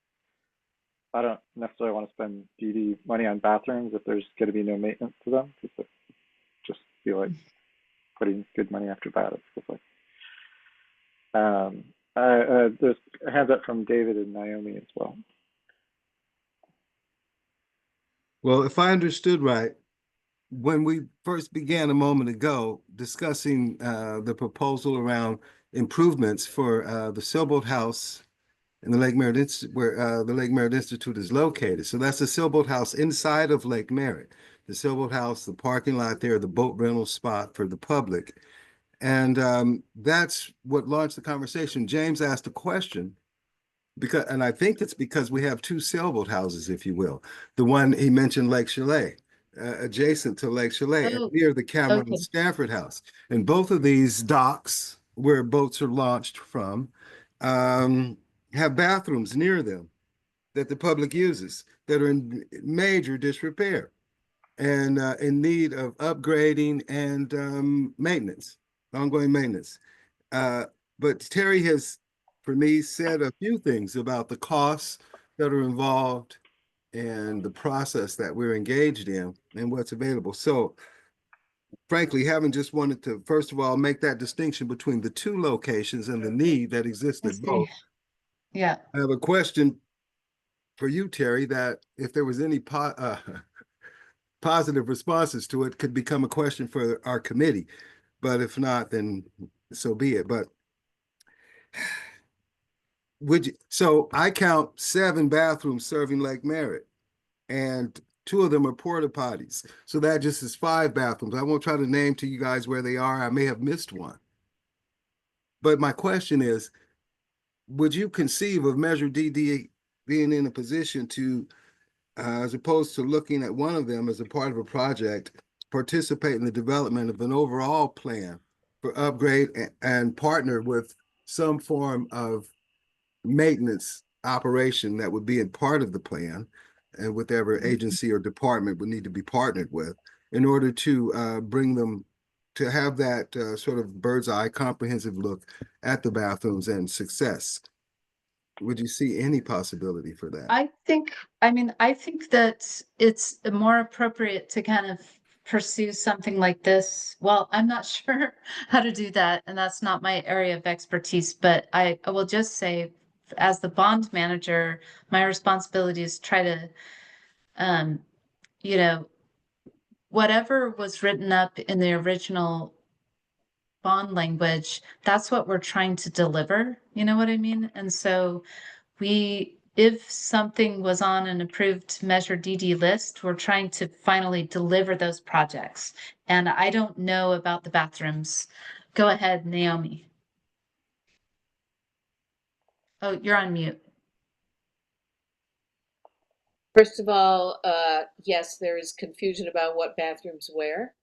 I don't necessarily want to spend DD money on bathrooms if there's going to be no maintenance to them. Just feel like putting good money after bad. It's just like, There's a hands up from David and Naomi as well. Well, if I understood right, when we first began a moment ago discussing the proposal around improvements for the Sailboat House in the Lake Merritt, where the Lake Merritt Institute is located. So that's the Sailboat House inside of Lake Merritt. The Sailboat House, the parking lot there, the boat rental spot for the public. And that's what launched the conversation. James asked a question because, and I think it's because we have two sailboat houses, if you will. The one he mentioned, Lake Chalet, adjacent to Lake Chalet, and Oh, near the Cameron okay. Stanford House. And both of these docks, where boats are launched from, have bathrooms near them that the public uses that are in major disrepair and in need of upgrading and maintenance, ongoing maintenance. But Terry has, for me, said a few things about the costs that are involved and the process that we're engaged in and what's available. So frankly, having just wanted to, first of all, make that distinction between the two locations and the need that exists I at see. both. Yeah. I have a question for you, Terry, that if there was any positive responses to it, could become a question for our committee. But if not, then so be it. But would you, so I count 7 bathrooms serving Lake Merritt, and 2 of them are porta potties. So that just is 5 bathrooms. I won't try to name to you guys where they are. I may have missed one. But my question is, would you conceive of Measure DD being in a position to, as opposed to looking at one of them as a part of a project, participate in the development of an overall plan for upgrade and partner with some form of maintenance operation that would be in part of the plan and whatever agency or department would need to be partnered with in order to bring them to have that sort of bird's eye comprehensive look at the bathrooms and success? Would you see any possibility for that? I think that it's more appropriate to kind of pursue something like this. Well, I'm not sure how to do that, and that's not my area of expertise, but I will just say, as the bond manager, my responsibility is try to, you know, whatever was written up in the original bond language, that's what we're trying to deliver. You know what I mean? And so if something was on an approved Measure DD list, we're trying to finally deliver those projects. And I don't know about the bathrooms. Go ahead, Naomi. Oh, you're on mute. First of all, yes, there is confusion about what bathrooms where.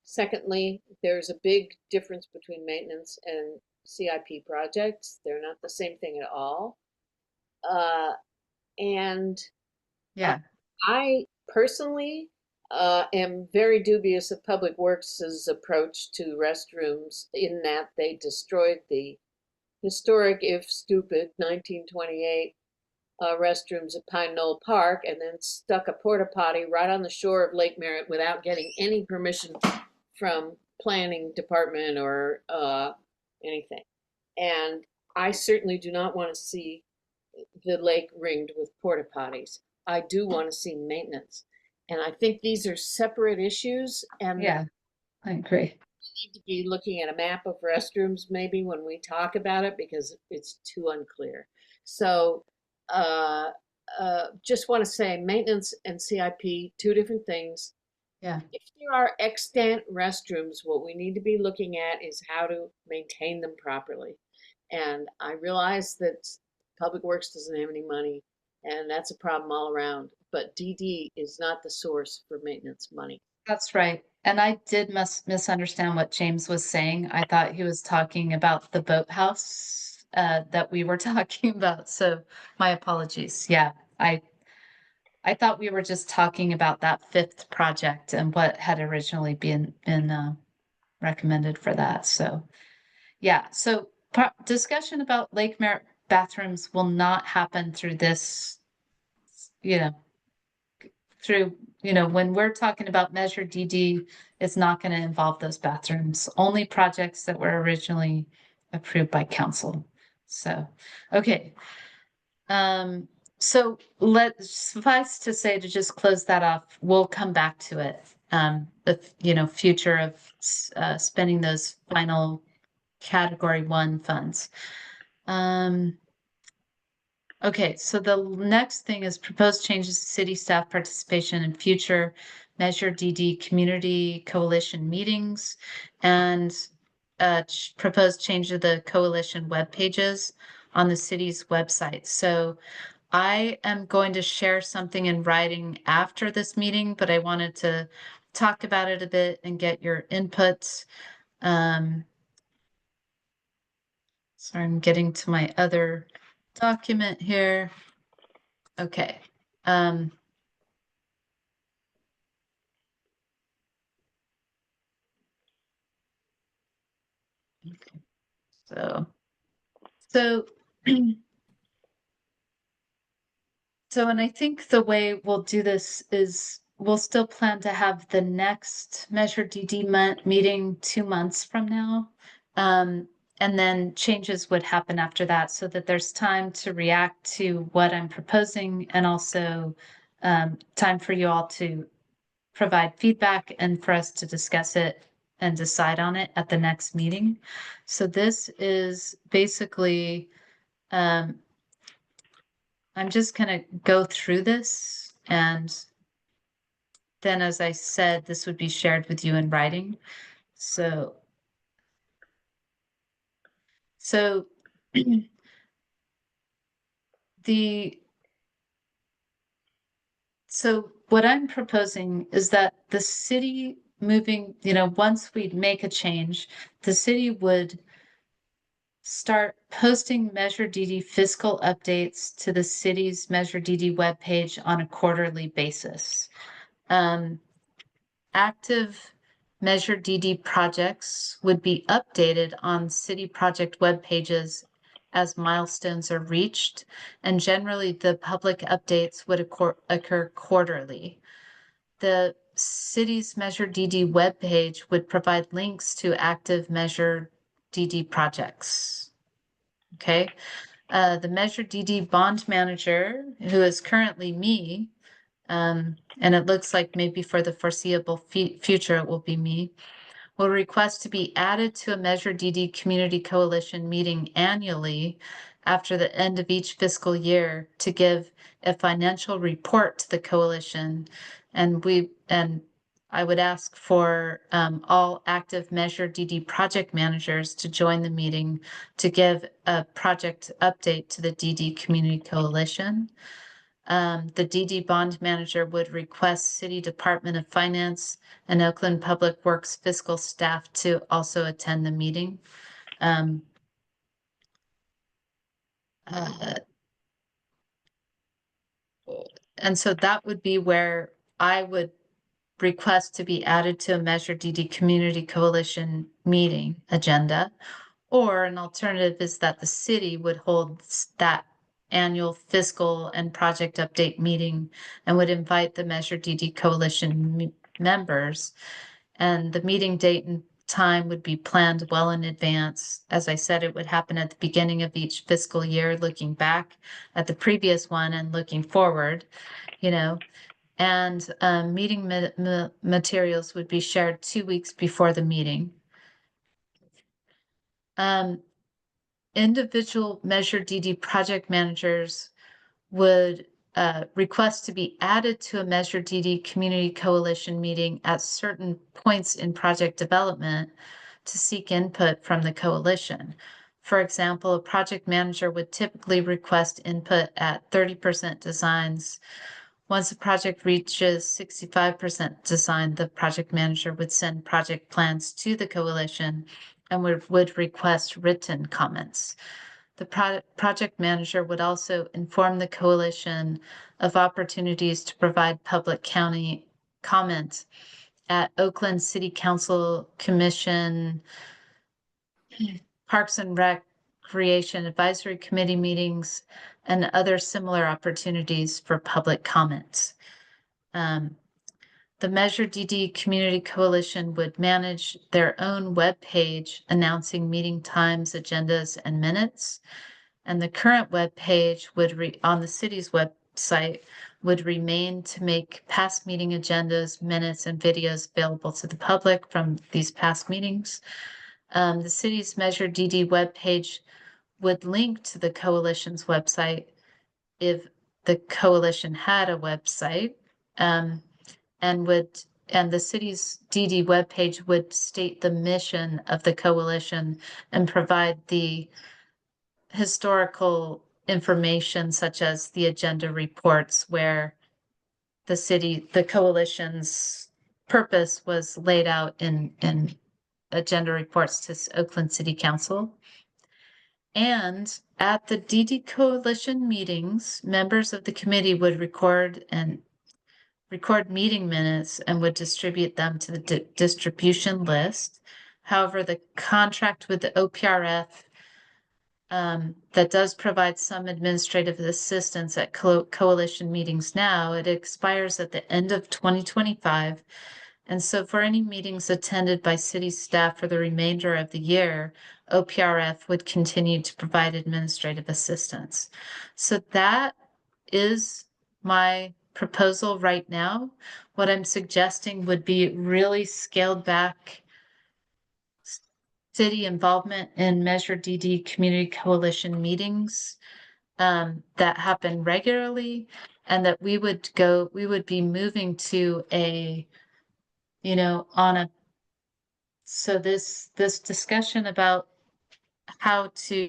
Secondly, there's a big difference between maintenance and CIP projects. They're not the same thing at all. And Yeah. I personally am very dubious of Public Works' approach to restrooms in that they destroyed the historic, if stupid, 1928 restrooms at Pine Knoll Park and then stuck a porta potty right on the shore of Lake Merritt without getting any permission from planning department or anything. And I certainly do not want to see the lake ringed with porta potties. I do want to see maintenance. And I think these are separate issues, and Yeah, I agree. we need to be looking at a map of restrooms maybe when we talk about it because it's too unclear. So just want to say maintenance and CIP, 2 different things. Yeah. If there are extant restrooms, what we need to be looking at is how to maintain them properly. And I realize that Public Works doesn't have any money, and that's a problem all around. But DD is not the source for maintenance money. That's right. And I did misunderstand what James was saying. I thought he was talking about the boathouse that we were talking about. So my apologies. Yeah, I thought we were just talking about that 5th project and what had originally been recommended for that. So yeah, so discussion about Lake Merritt bathrooms will not happen through this, when we're talking about Measure DD, it's not going to involve those bathrooms, only projects that were originally approved by council. So, okay. So let's suffice to say, to just close that off, we'll come back to it. The future of spending those final category 1 funds. Okay, so the next thing is proposed changes to city staff participation in future Measure DD community coalition meetings and proposed change to the coalition web pages on the city's website. So I am going to share something in writing after this meeting, but I wanted to talk about it a bit and get your input. Sorry, I'm getting to my other document here. Okay. So and I think the way we'll do this is we'll still plan to have the next Measure DD meeting 2 months from now. And then changes would happen after that so that there's time to react to what I'm proposing and also time for you all to provide feedback and for us to discuss it and decide on it at the next meeting. So this is basically, I'm just gonna go through this, and then, as I said, this would be shared with you in writing. So So what I'm proposing is that the city moving, once we make a change, the city would start posting Measure DD fiscal updates to the city's Measure DD webpage on a quarterly basis. Active Measure DD projects would be updated on city project web pages as milestones are reached, and generally the public updates would occur quarterly. The city's Measure DD webpage would provide links to active Measure DD projects. Okay, the Measure DD bond manager, who is currently me, and it looks like maybe for the foreseeable future it will be me, will request to be added to a Measure DD Community Coalition meeting annually after the end of each fiscal year to give a financial report to the coalition. And I would ask for all active Measure DD project managers to join the meeting to give a project update to the DD Community Coalition. The DD bond manager would request City Department of Finance and Oakland Public Works fiscal staff to also attend the meeting. And so that would be where I would request to be added to a Measure DD Community Coalition meeting agenda. Or an alternative is that the city would hold that annual fiscal and project update meeting and would invite the Measure DD Coalition members. And the meeting date and time would be planned well in advance. As I said, it would happen at the beginning of each fiscal year, looking back at the previous one and looking forward, and meeting materials would be shared 2 weeks before the meeting. Individual Measure DD project managers would request to be added to a Measure DD Community Coalition meeting at certain points in project development to seek input from the coalition. For example, a project manager would typically request input at 30% designs. Once a project reaches 65% design, the project manager would send project plans to the coalition and would request written comments. The project manager would also inform the coalition of opportunities to provide public county comment at Oakland City Council Commission, Parks and Recreation Advisory Committee meetings, and other similar opportunities for public comments. The Measure DD Community Coalition would manage their own web page announcing meeting times, agendas, and minutes. And the current web page would on the city's website would remain to make past meeting agendas, minutes, and videos available to the public from these past meetings. The city's Measure DD webpage would link to the coalition's website if the coalition had a website, and the city's DD webpage would state the mission of the coalition and provide the historical information such as the agenda reports where the coalition's purpose was laid out in agenda reports to Oakland City Council. And at the DD Coalition meetings, members of the committee would record meeting minutes and would distribute them to the distribution list. However, the contract with the OPRF that does provide some administrative assistance at coalition meetings now, it expires at the end of 2025. And so for any meetings attended by city staff for the remainder of the year, OPRF would continue to provide administrative assistance. So that is my proposal right now. What I'm suggesting would be really scaled back city involvement in Measure DD Community Coalition meetings that happen regularly, and that we would be moving to a, so this discussion about how to,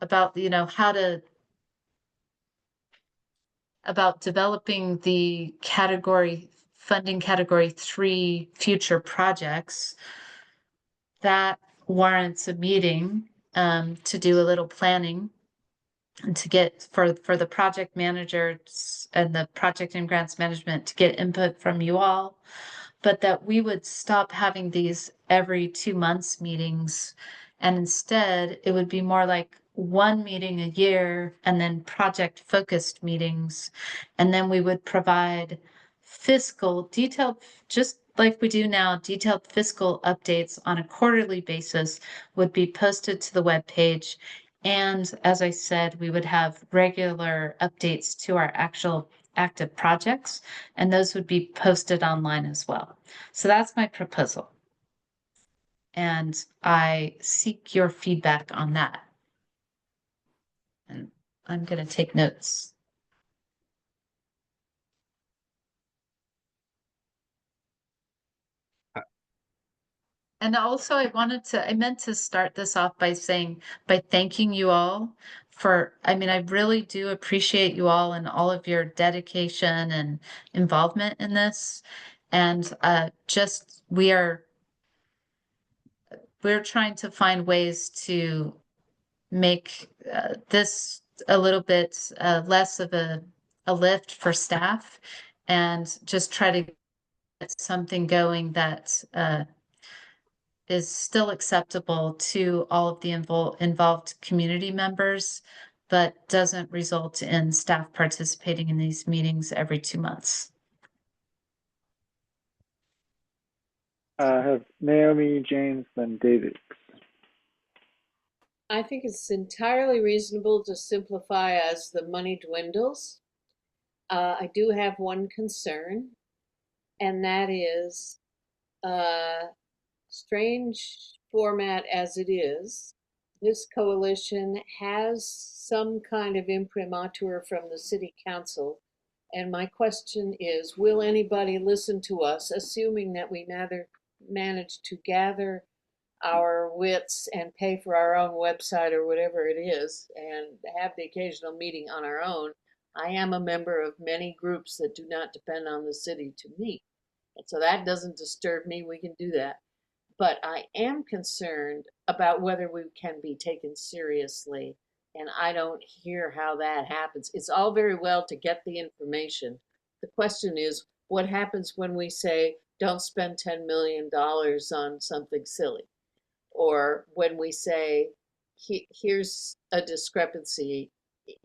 about developing the funding category 3 future projects, that warrants a meeting to do a little planning and to get for the project managers and the project and grants management to get input from you all, but that we would stop having these every 2 months meetings, and instead it would be more like one meeting a year and then project focused meetings. And then we would provide detailed, just like we do now, detailed fiscal updates on a quarterly basis would be posted to the webpage. And as I said, we would have regular updates to our actual active projects, and those would be posted online as well. So that's my proposal. And I seek your feedback on that. And I'm going to take notes. And also I meant to start this off by thanking you all I really do appreciate you all and all of your dedication and involvement in this. And we're trying to find ways to make this a little bit less of a lift for staff, and just try to get something going that is still acceptable to all of the involved community members, but doesn't result in staff participating in these meetings every 2 months. I have Naomi, James, then David. I think it's entirely reasonable to simplify as the money dwindles. I do have one concern, and that is strange format as it is. This coalition has some kind of imprimatur from the city council. And my question is, will anybody listen to us, assuming that we manage to gather our wits and pay for our own website or whatever it is and have the occasional meeting on our own? I am a member of many groups that do not depend on the city to meet. And so that doesn't disturb me. We can do that. But I am concerned about whether we can be taken seriously. And I don't hear how that happens. It's all very well to get the information. The question is, what happens when we say, don't spend $10 million on something silly? Or when we say, here's a discrepancy,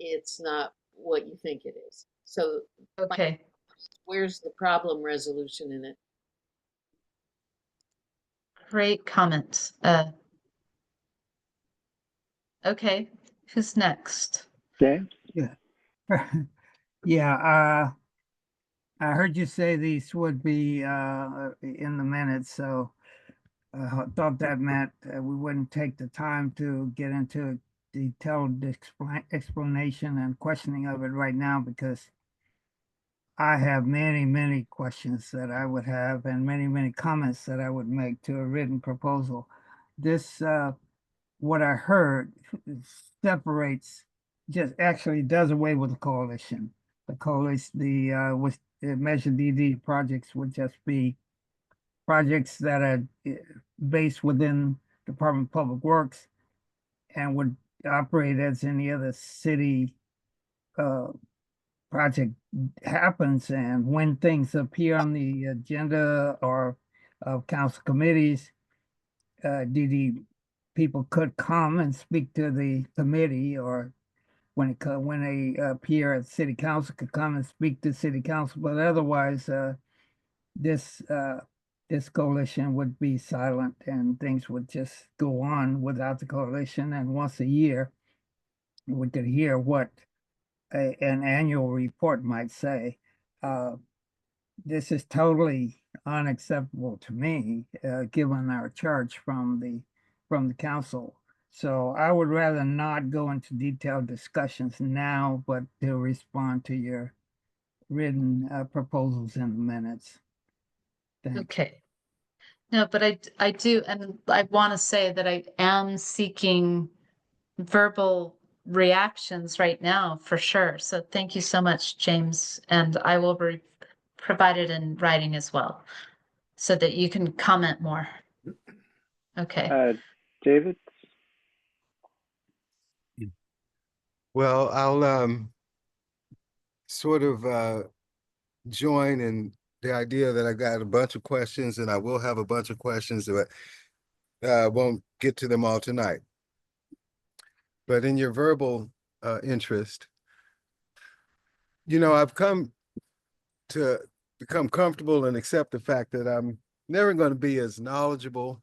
it's not what you think it is. So Okay. Where's the problem resolution in it? Great comments. Okay. Who's next? James? Yeah. Yeah, I heard you say these would be in the minutes, so I thought that meant we wouldn't take the time to get into a detailed explanation and questioning of it right now, because I have many, many questions that I would have and many, many comments that I would make to a written proposal. This, what I heard separates, just actually does away with the coalition. The coalition, with the Measure DD projects would just be projects that are based within Department of Public Works and would operate as any other city project happens. And when things appear on the agenda or of council committees, DD people could come and speak to the committee, or when they appear at city council, could come and speak to city council. But otherwise, this this coalition would be silent and things would just go on without the coalition. And once a year, we could hear what an annual report might say. This is totally unacceptable to me, given our charge from the council. So I would rather not go into detailed discussions now, but to respond to your written proposals in the minutes. Thanks. Okay. No, but I do, and I want to say that I am seeking verbal reactions right now for sure. So thank you so much, James, and I will provide it in writing as well, so that you can comment more. Okay. David? Well, I'll sort of join in the idea that I got a bunch of questions, and I will have a bunch of questions, but I won't get to them all tonight. But in your verbal interest, you know, I've come to become comfortable and accept the fact that I'm never going to be as knowledgeable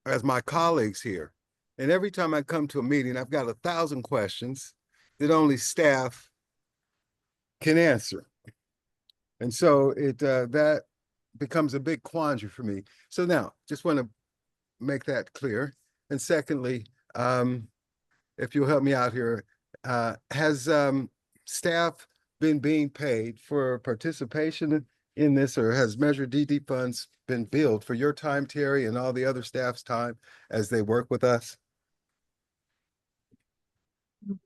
as my colleagues here. And every time I come to a meeting, I've got 1,000 questions that only staff can answer. And so that becomes a big quandary for me. So now, just want to make that clear. And secondly, if you'll help me out here, has staff been being paid for participation in this, or has Measure DD funds been billed for your time, Terry, and all the other staff's time as they work with us?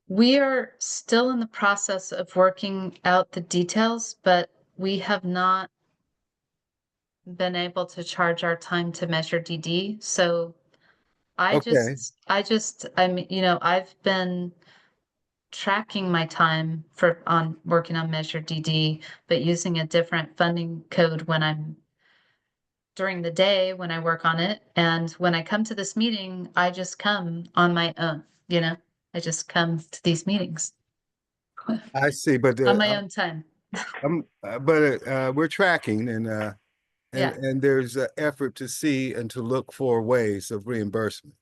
We are still in the process of working out the details, but we have not been able to charge our time to Measure DD. So Okay. you know, I've been tracking my time on working on Measure DD, but using a different funding code when I'm during the day when I work on it. And when I come to this meeting, I just come on my own, you know, I just come to these meetings I see, but on my own time. we're tracking, and Yeah. and there's an effort to see and to look for ways of reimbursement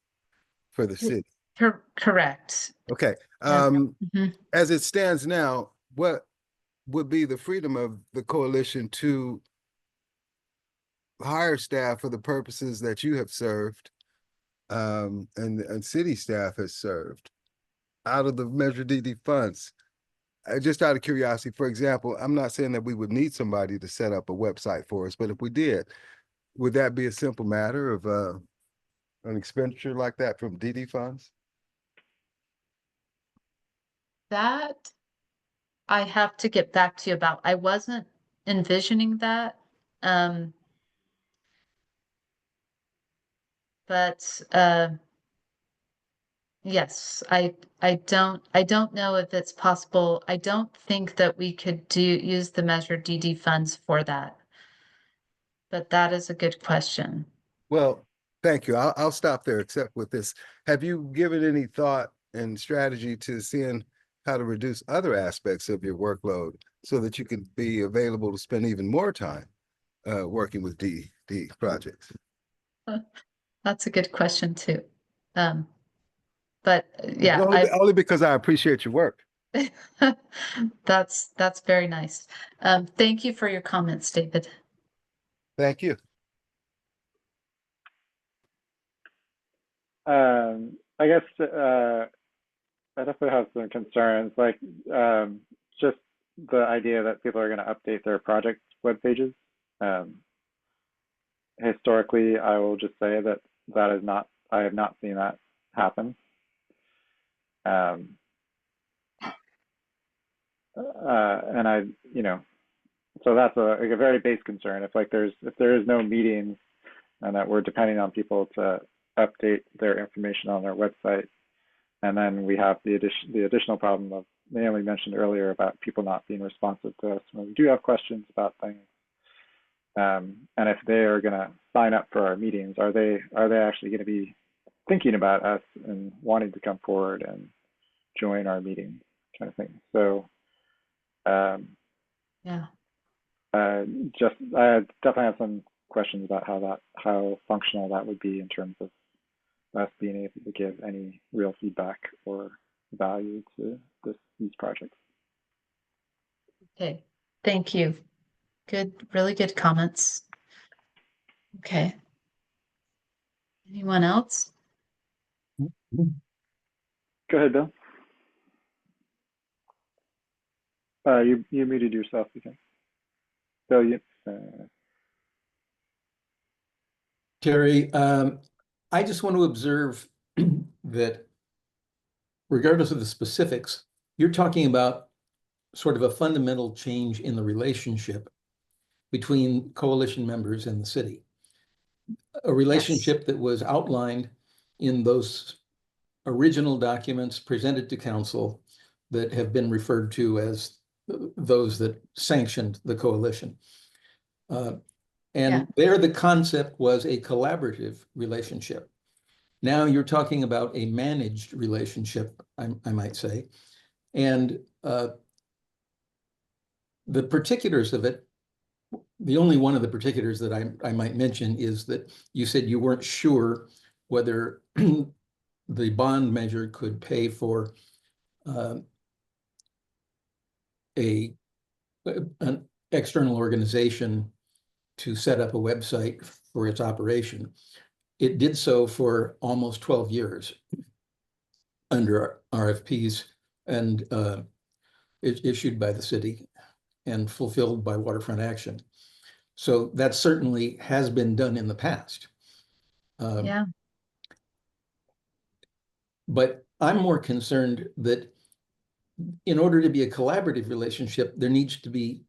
for the city. Correct. Okay. Yeah. Mhm. As it stands now, what would be the freedom of the coalition to hire staff for the purposes that you have served, and city staff has served out of the Measure DD funds? Just out of curiosity, for example, I'm not saying that we would need somebody to set up a website for us, but if we did, would that be a simple matter of an expenditure like that from DD funds? That I have to get back to you about. I wasn't envisioning that. But yes, I don't know if it's possible. I don't think that we could use the Measure DD funds for that. But that is a good question. Well, thank you. I'll stop there, except with this. Have you given any thought and strategy to seeing how to reduce other aspects of your workload so that you can be available to spend even more time working with DD projects? That's a good question too. But yeah, Only because I appreciate your work. that's very nice. Thank you for your comments, David. Thank you. I guess I definitely have some concerns, like just the idea that people are going to update their project web pages. Historically, I will just say that I have not seen that happen. And so that's a very base concern. If there is no meetings and that we're depending on people to update their information on their website, and then we have the additional problem of Naomi mentioned earlier about people not being responsive to us when we do have questions about things. And if they are going to sign up for our meetings, are they actually going to be thinking about us and wanting to come forward and join our meeting, kind of thing? So, Yeah. I definitely have some questions about how functional that would be in terms of us being able to give any real feedback or value to these projects. Okay. Thank you. Good, really good comments. Okay. Anyone else? Go ahead, Bill. You muted yourself again. Bill, Terry, I just want to observe that regardless of the specifics, you're talking about sort of a fundamental change in the relationship between coalition members and the city. A relationship that was outlined in those original documents presented to council that have been referred to as those that sanctioned the coalition. There, the concept was a collaborative relationship. Now you're talking about a managed relationship, I might say. And the particulars of it, the only one of the particulars that I might mention is that you said you weren't sure whether the bond measure could pay for an external organization to set up a website for its operation. It did so for almost 12 years under RFPs and issued by the city and fulfilled by Waterfront Action. So that certainly has been done in the past. Yeah. But I'm more concerned that in order to be a collaborative relationship, there needs to be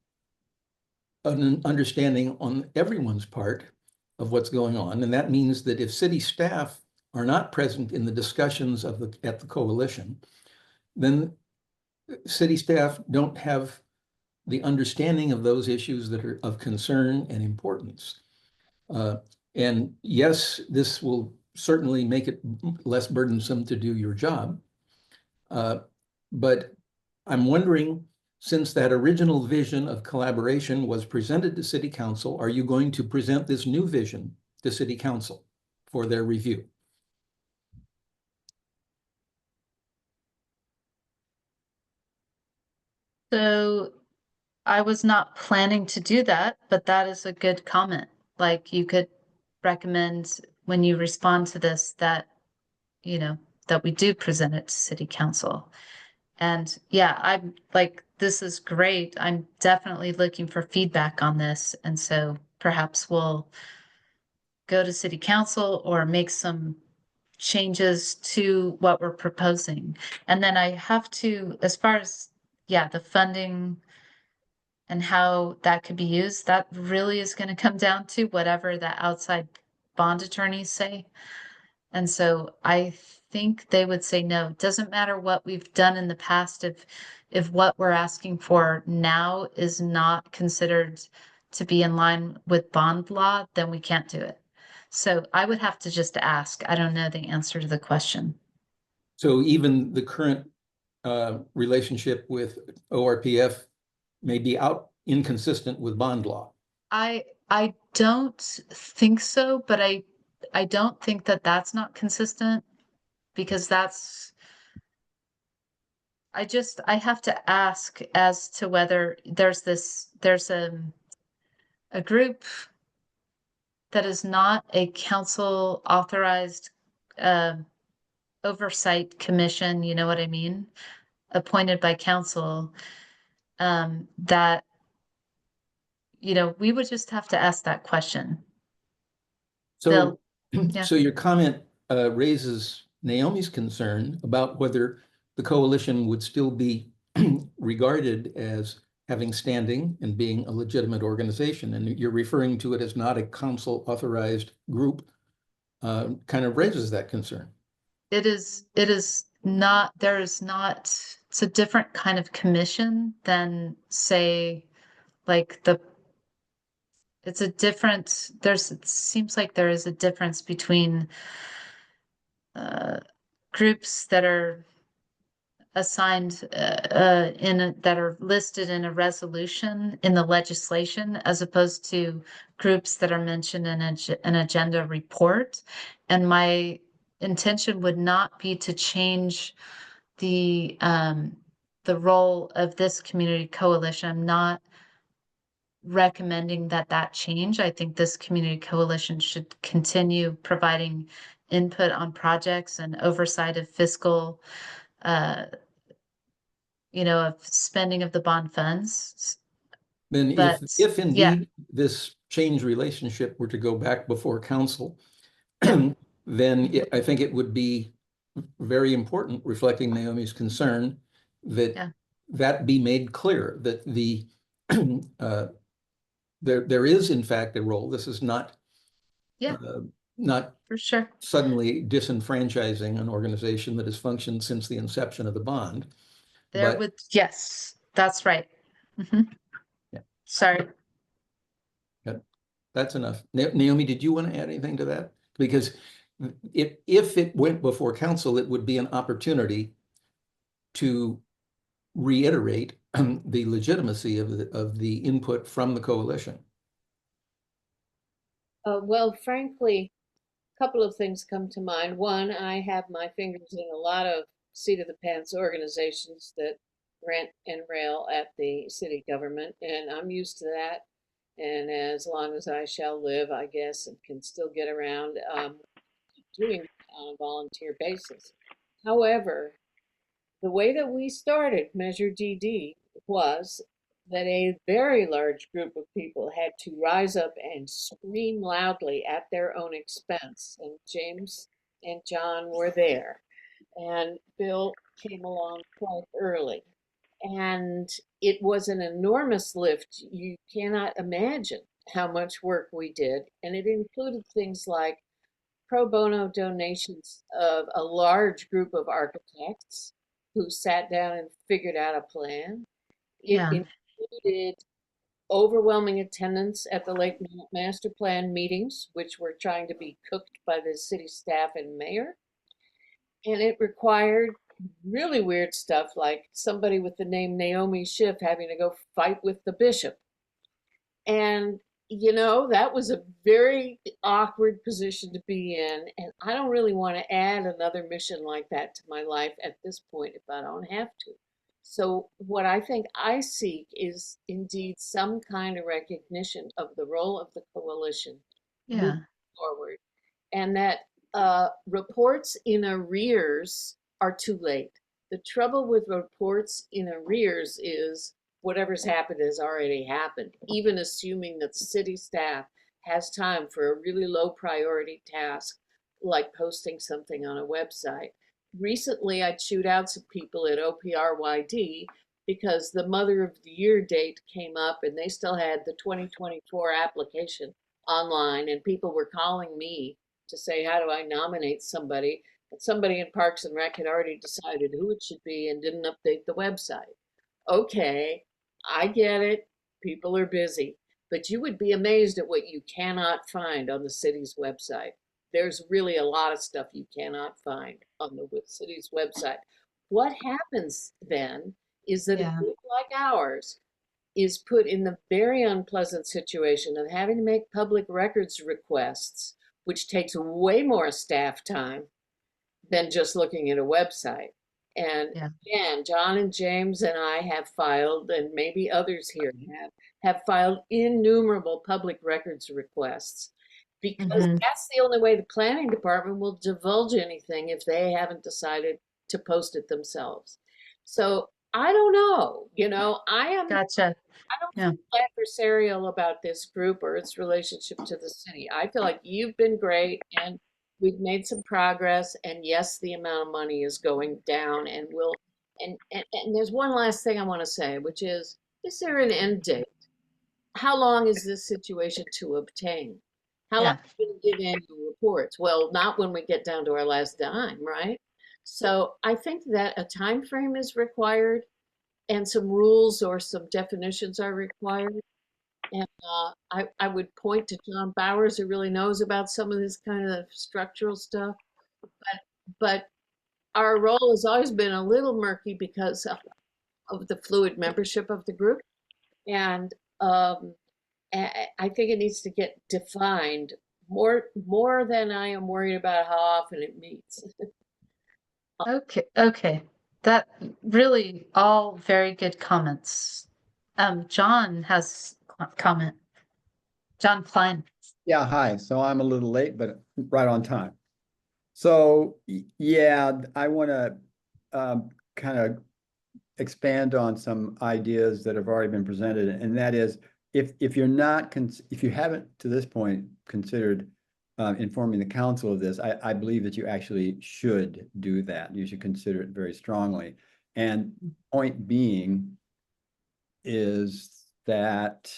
an understanding on everyone's part of what's going on. And that means that if city staff are not present in the discussions at the coalition, then city staff don't have the understanding of those issues that are of concern and importance. And yes, this will certainly make it less burdensome to do your job. But I'm wondering, since that original vision of collaboration was presented to City Council, are you going to present this new vision to City Council for their review? So I was not planning to do that, but that is a good comment. Like you could recommend when you respond to this that, that we do present it to City Council. And yeah, I'm like, this is great. I'm definitely looking for feedback on this. And so perhaps we'll go to City Council or make some changes to what we're proposing. And then I have to, as far as, the funding and how that could be used, that really is going to come down to whatever the outside bond attorneys say. And so I think they would say no. It doesn't matter what we've done in the past. If what we're asking for now is not considered to be in line with bond law, then we can't do it. So I would have to just ask. I don't know the answer to the question. So even the current relationship with ORPF may be inconsistent with bond law. I don't think so, but I don't think that that's not consistent. because I have to ask as to whether there's a group that is not a council authorized oversight commission, you know what I mean? Appointed by council, that, we would just have to ask that question. So, yeah. so your comment raises Naomi's concern about whether the coalition would still be regarded as having standing and being a legitimate organization. And you're referring to it as not a council authorized group, kind of raises that concern. It is not, it's a different kind of commission than, say, like it seems like there is a difference between groups that are assigned that are listed in a resolution in the legislation, as opposed to groups that are mentioned in an agenda report. And my intention would not be to change the role of this community coalition. I'm not recommending that change. I think this community coalition should continue providing input on projects and oversight of fiscal, of spending of the bond funds. Then But if indeed this change relationship were to go back before council, then I think it would be very important, reflecting Naomi's concern, that that be made clear, that the there is in fact a role. This is not not for sure suddenly disenfranchising an organization that has functioned since the inception of the bond. Yes, that's right. Yeah. Sorry. Yeah, that's enough. Naomi, did you want to add anything to that? Because if it went before council, it would be an opportunity to reiterate the legitimacy of the input from the coalition. Well, frankly, a couple of things come to mind. One, I have my fingers in a lot of seat of the pants organizations that rent and rail at the city government, and I'm used to that. And as long as I shall live, I guess, and can still get around doing it on a volunteer basis. However, the way that we started Measure DD was that a very large group of people had to rise up and scream loudly at their own expense. And James and John were there. And Bill came along quite early. And it was an enormous lift. You cannot imagine how much work we did. And it included things like pro bono donations of a large group of architects who sat down and figured out a plan. It included overwhelming attendance at the Lake Merritt Master Plan meetings, which were trying to be cooked by the city staff and mayor. And it required really weird stuff like somebody with the name Naomi Schiff having to go fight with the bishop. And, that was a very awkward position to be in. And I don't really want to add another mission like that to my life at this point if I don't have to. So what I think I seek is indeed some kind of recognition of the role of the coalition moving forward. And that reports in arrears are too late. The trouble with reports in arrears is whatever's happened has already happened, even assuming that city staff has time for a really low priority task like posting something on a website. Recently, I chewed out some people at OPRYD because the Mother of the Year date came up and they still had the 2024 application online, and people were calling me to say, how do I nominate somebody? But somebody in Parks and Rec had already decided who it should be and didn't update the website. Okay, I get it. People are busy. But you would be amazed at what you cannot find on the city's website. There's really a lot of stuff you cannot find on the city's website. What happens then is that a group like ours is put in the very unpleasant situation of having to make public records requests, which takes way more staff time than just looking at a website. And Yeah. again, John and James and I have filed, and maybe others here have filed innumerable public records requests, because Mhm. that's the only way the planning department will divulge anything if they haven't decided to post it themselves. So I don't know, Gotcha. I don't Yeah. feel adversarial about this group or its relationship to the city. I feel like you've been great and we've made some progress. And yes, the amount of money is going down, and and there's one last thing I want to say, which is there an end date? How long is this situation to obtain? How long Yeah. are we going to give annual reports? Well, not when we get down to our last dime, right? So I think that a time frame is required and some rules or some definitions are required. And I would point to John Bowers, who really knows about some of this kind of structural stuff. But our role has always been a little murky because of the fluid membership of the group. And I think it needs to get defined more than I am worried about how often it meets. Okay. That really all very good comments. John has a comment. John Klein. Yeah, hi. So I'm a little late, but right on time. So yeah, I want to kind of expand on some ideas that have already been presented, and that is if you're not if you haven't to this point considered informing the council of this, I believe that you actually should do that. You should consider it very strongly. And point being is that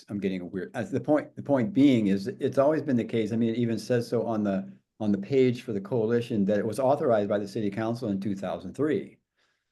I'm getting a weird. The point being is it's always been the case. I mean, it even says so on the page for the coalition that it was authorized by the city council in 2003.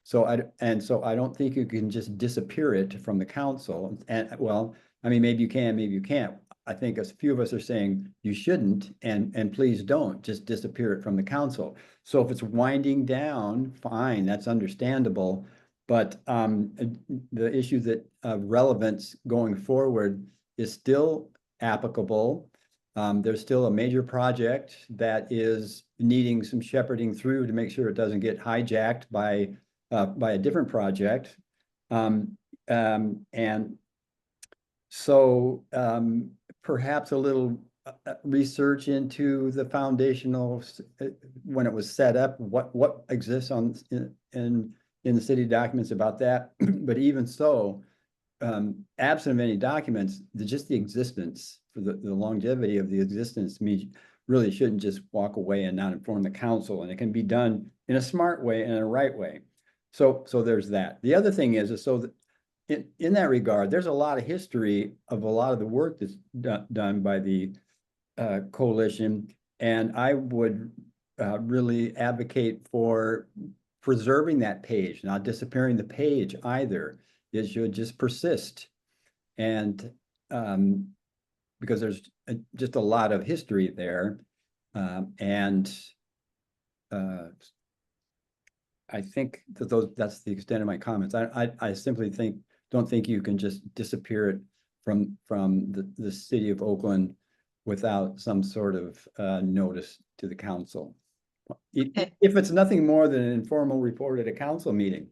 So I don't think you can just disappear it from the council. And well, I mean, maybe you can, maybe you can't. I think a few of us are saying you shouldn't, and please don't just disappear it from the council. So if it's winding down, fine, that's understandable. But the issue that relevance going forward is still applicable. There's still a major project that is needing some shepherding through to make sure it doesn't get hijacked by a different project. And so perhaps a little research into the foundational, when it was set up, what exists in the city documents about that. But even so, absent of any documents, just the existence, for the longevity of the existence, means really shouldn't just walk away and not inform the council. And it can be done in a smart way and in a right way. So there's that. The other thing is so that in that regard, there's a lot of history of a lot of the work that's done by the coalition. And I would really advocate for preserving that page, not disappearing the page either. It should just persist. And because there's just a lot of history there. I think that that's the extent of my comments. I simply don't think you can just disappear it from the city of Oakland without some sort of notice to the council. Okay. If it's nothing more than an informal report at a council meeting,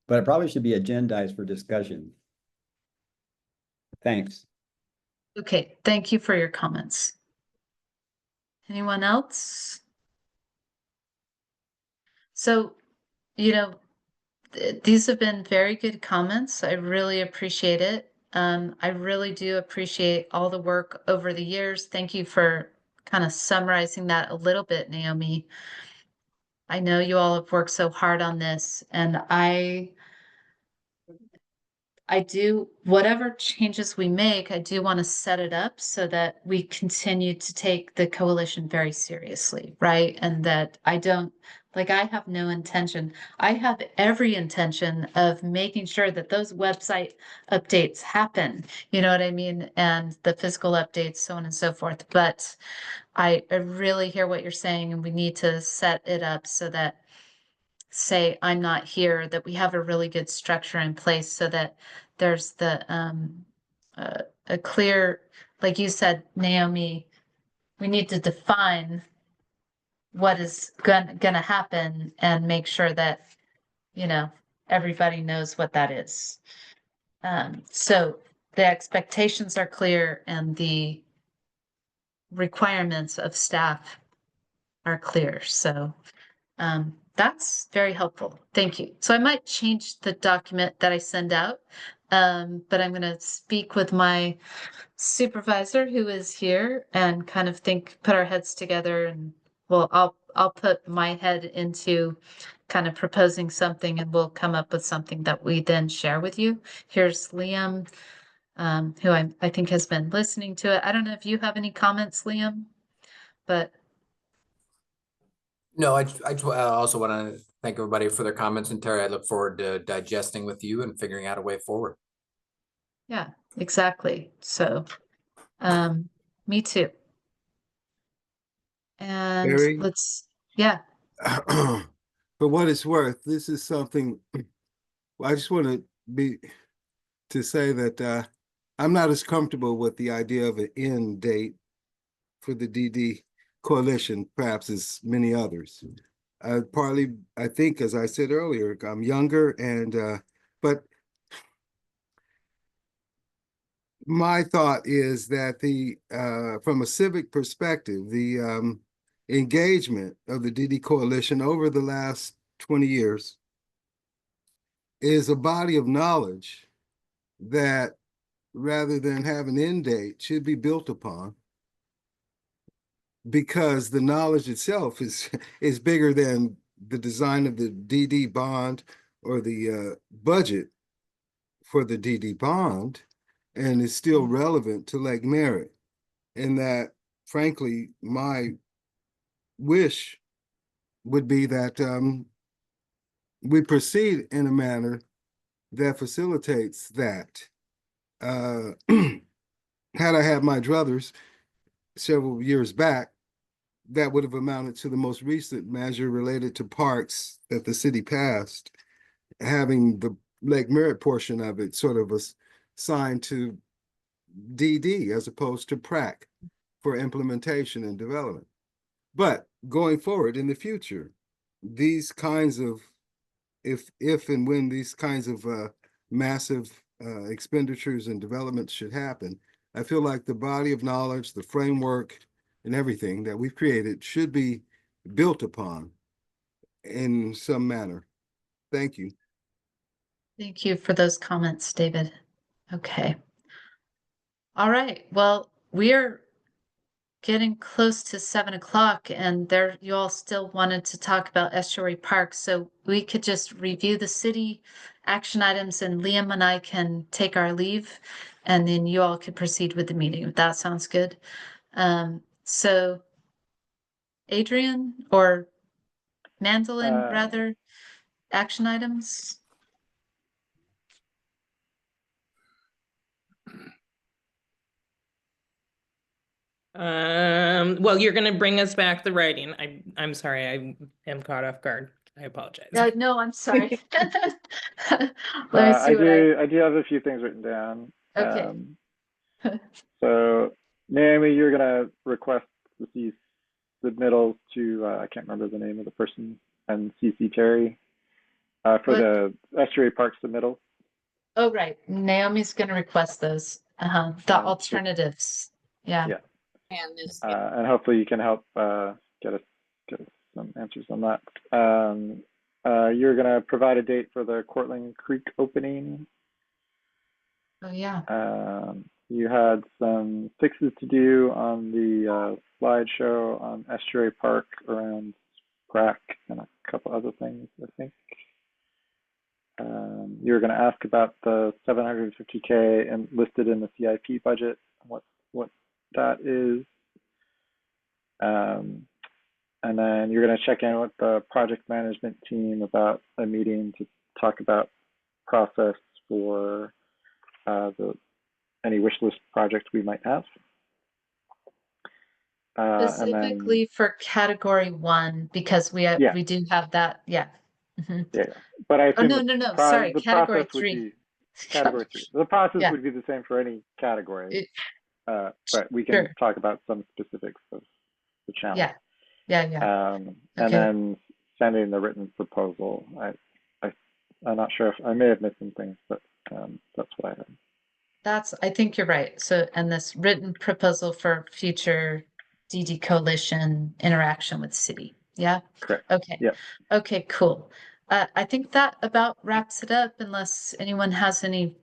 but it probably should be agendized for discussion. Thanks. Okay, thank you for your comments. Anyone else? So, these have been very good comments. I really appreciate it. I really do appreciate all the work over the years. Thank you for kind of summarizing that a little bit, Naomi. I know you all have worked so hard on this, and I do, whatever changes we make, I do want to set it up so that we continue to take the coalition very seriously, right? And that I have no intention. I have every intention of making sure that those website updates happen, you know what I mean? And the physical updates, so on and so forth. But I really hear what you're saying, and we need to set it up so that, say I'm not here, that we have a really good structure in place so that there's a clear, like you said, Naomi, we need to define what is gonna happen and make sure that, you know, everybody knows what that is. So the expectations are clear and the requirements of staff are clear. So that's very helpful. Thank you. So I might change the document that I send out, but I'm going to speak with my supervisor who is here and kind of put our heads together, and well, I'll put my head into kind of proposing something, and we'll come up with something that we then share with you. Here's Liam, who I think has been listening to it. I don't know if you have any comments, Liam, but No, I also want to thank everybody for their comments, and Terry, I look forward to digesting with you and figuring out a way forward. yeah, exactly. So, me too. And Barry? yeah. For what it's worth, this is something, well, I just want to say that I'm not as comfortable with the idea of an end date for the DD coalition, perhaps as many others. Partly, I think, as I said earlier, I'm younger, and but my thought is that from a civic perspective, the engagement of the DD coalition over the last 20 years is a body of knowledge that, rather than have an end date, should be built upon, because the knowledge itself is bigger than the design of the DD bond or the budget for the DD bond, and is still relevant to Lake Merritt. And that, frankly, my wish would be that we proceed in a manner that facilitates that. Had I had my druthers several years back, that would have amounted to the most recent measure related to parks that the city passed, having the Lake Merritt portion of it sort of assigned to DD as opposed to PRAC for implementation and development. But going forward in the future, these kinds of, if and when these kinds of massive expenditures and developments should happen, I feel like the body of knowledge, the framework, and everything that we've created should be built upon in some manner. Thank you. Thank you for those comments, David. Okay. All right. Well, we are getting close to 7 o'clock, and there you all still wanted to talk about Estuary Park. So we could just review the city action items, and Liam and I can take our leave, and then you all could proceed with the meeting, if that sounds good. So Adrian or Mandolin, rather, action items. Well, you're going to bring us back the writing. I'm sorry, I am caught off guard. I apologize. No, I'm sorry. Let I me see do have a few things written down. Okay. So Naomi, you're gonna request to see submittals to I can't remember the name of the person, and CC Terry for the Estuary Park submittal. Oh, right. Naomi's going to request those. The alternatives. Yeah. Yeah. And hopefully you can help get us some answers on that. You're going to provide a date for the Cortland Creek opening. Oh, yeah. You had some fixes to do on the slideshow on Estuary Park around crack and a couple other things, I think. You were going to ask about the $750K and listed in the CIP budget, what that is. And then you're going to check in with the project management team about a meeting to talk about process for any wish list project we might have. Specifically for category 1, because we do have that. Yeah. Yeah. But I assume no. Sorry, category 3. Category 3. The process Yeah. would be the same for any category. but we can Sure. talk about some specifics of the challenge. Yeah. And Okay. then sending the written proposal. I'm not sure if I may have missed some things, but that's what I heard. I think you're right. So, and this written proposal for future DD coalition interaction with city. Yeah. Correct. Okay. Yeah. Okay, cool. I think that about wraps it up unless anyone has any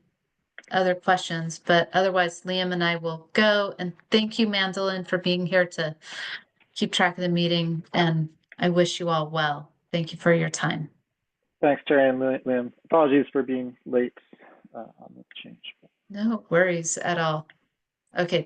other questions, but otherwise Liam and I will go, and thank you, Mandolin, for being here to keep track of the meeting, and I wish you all well. Thank you for your time. Thanks, Terry and Liam. Apologies for being late on this change. No worries at all. Okay.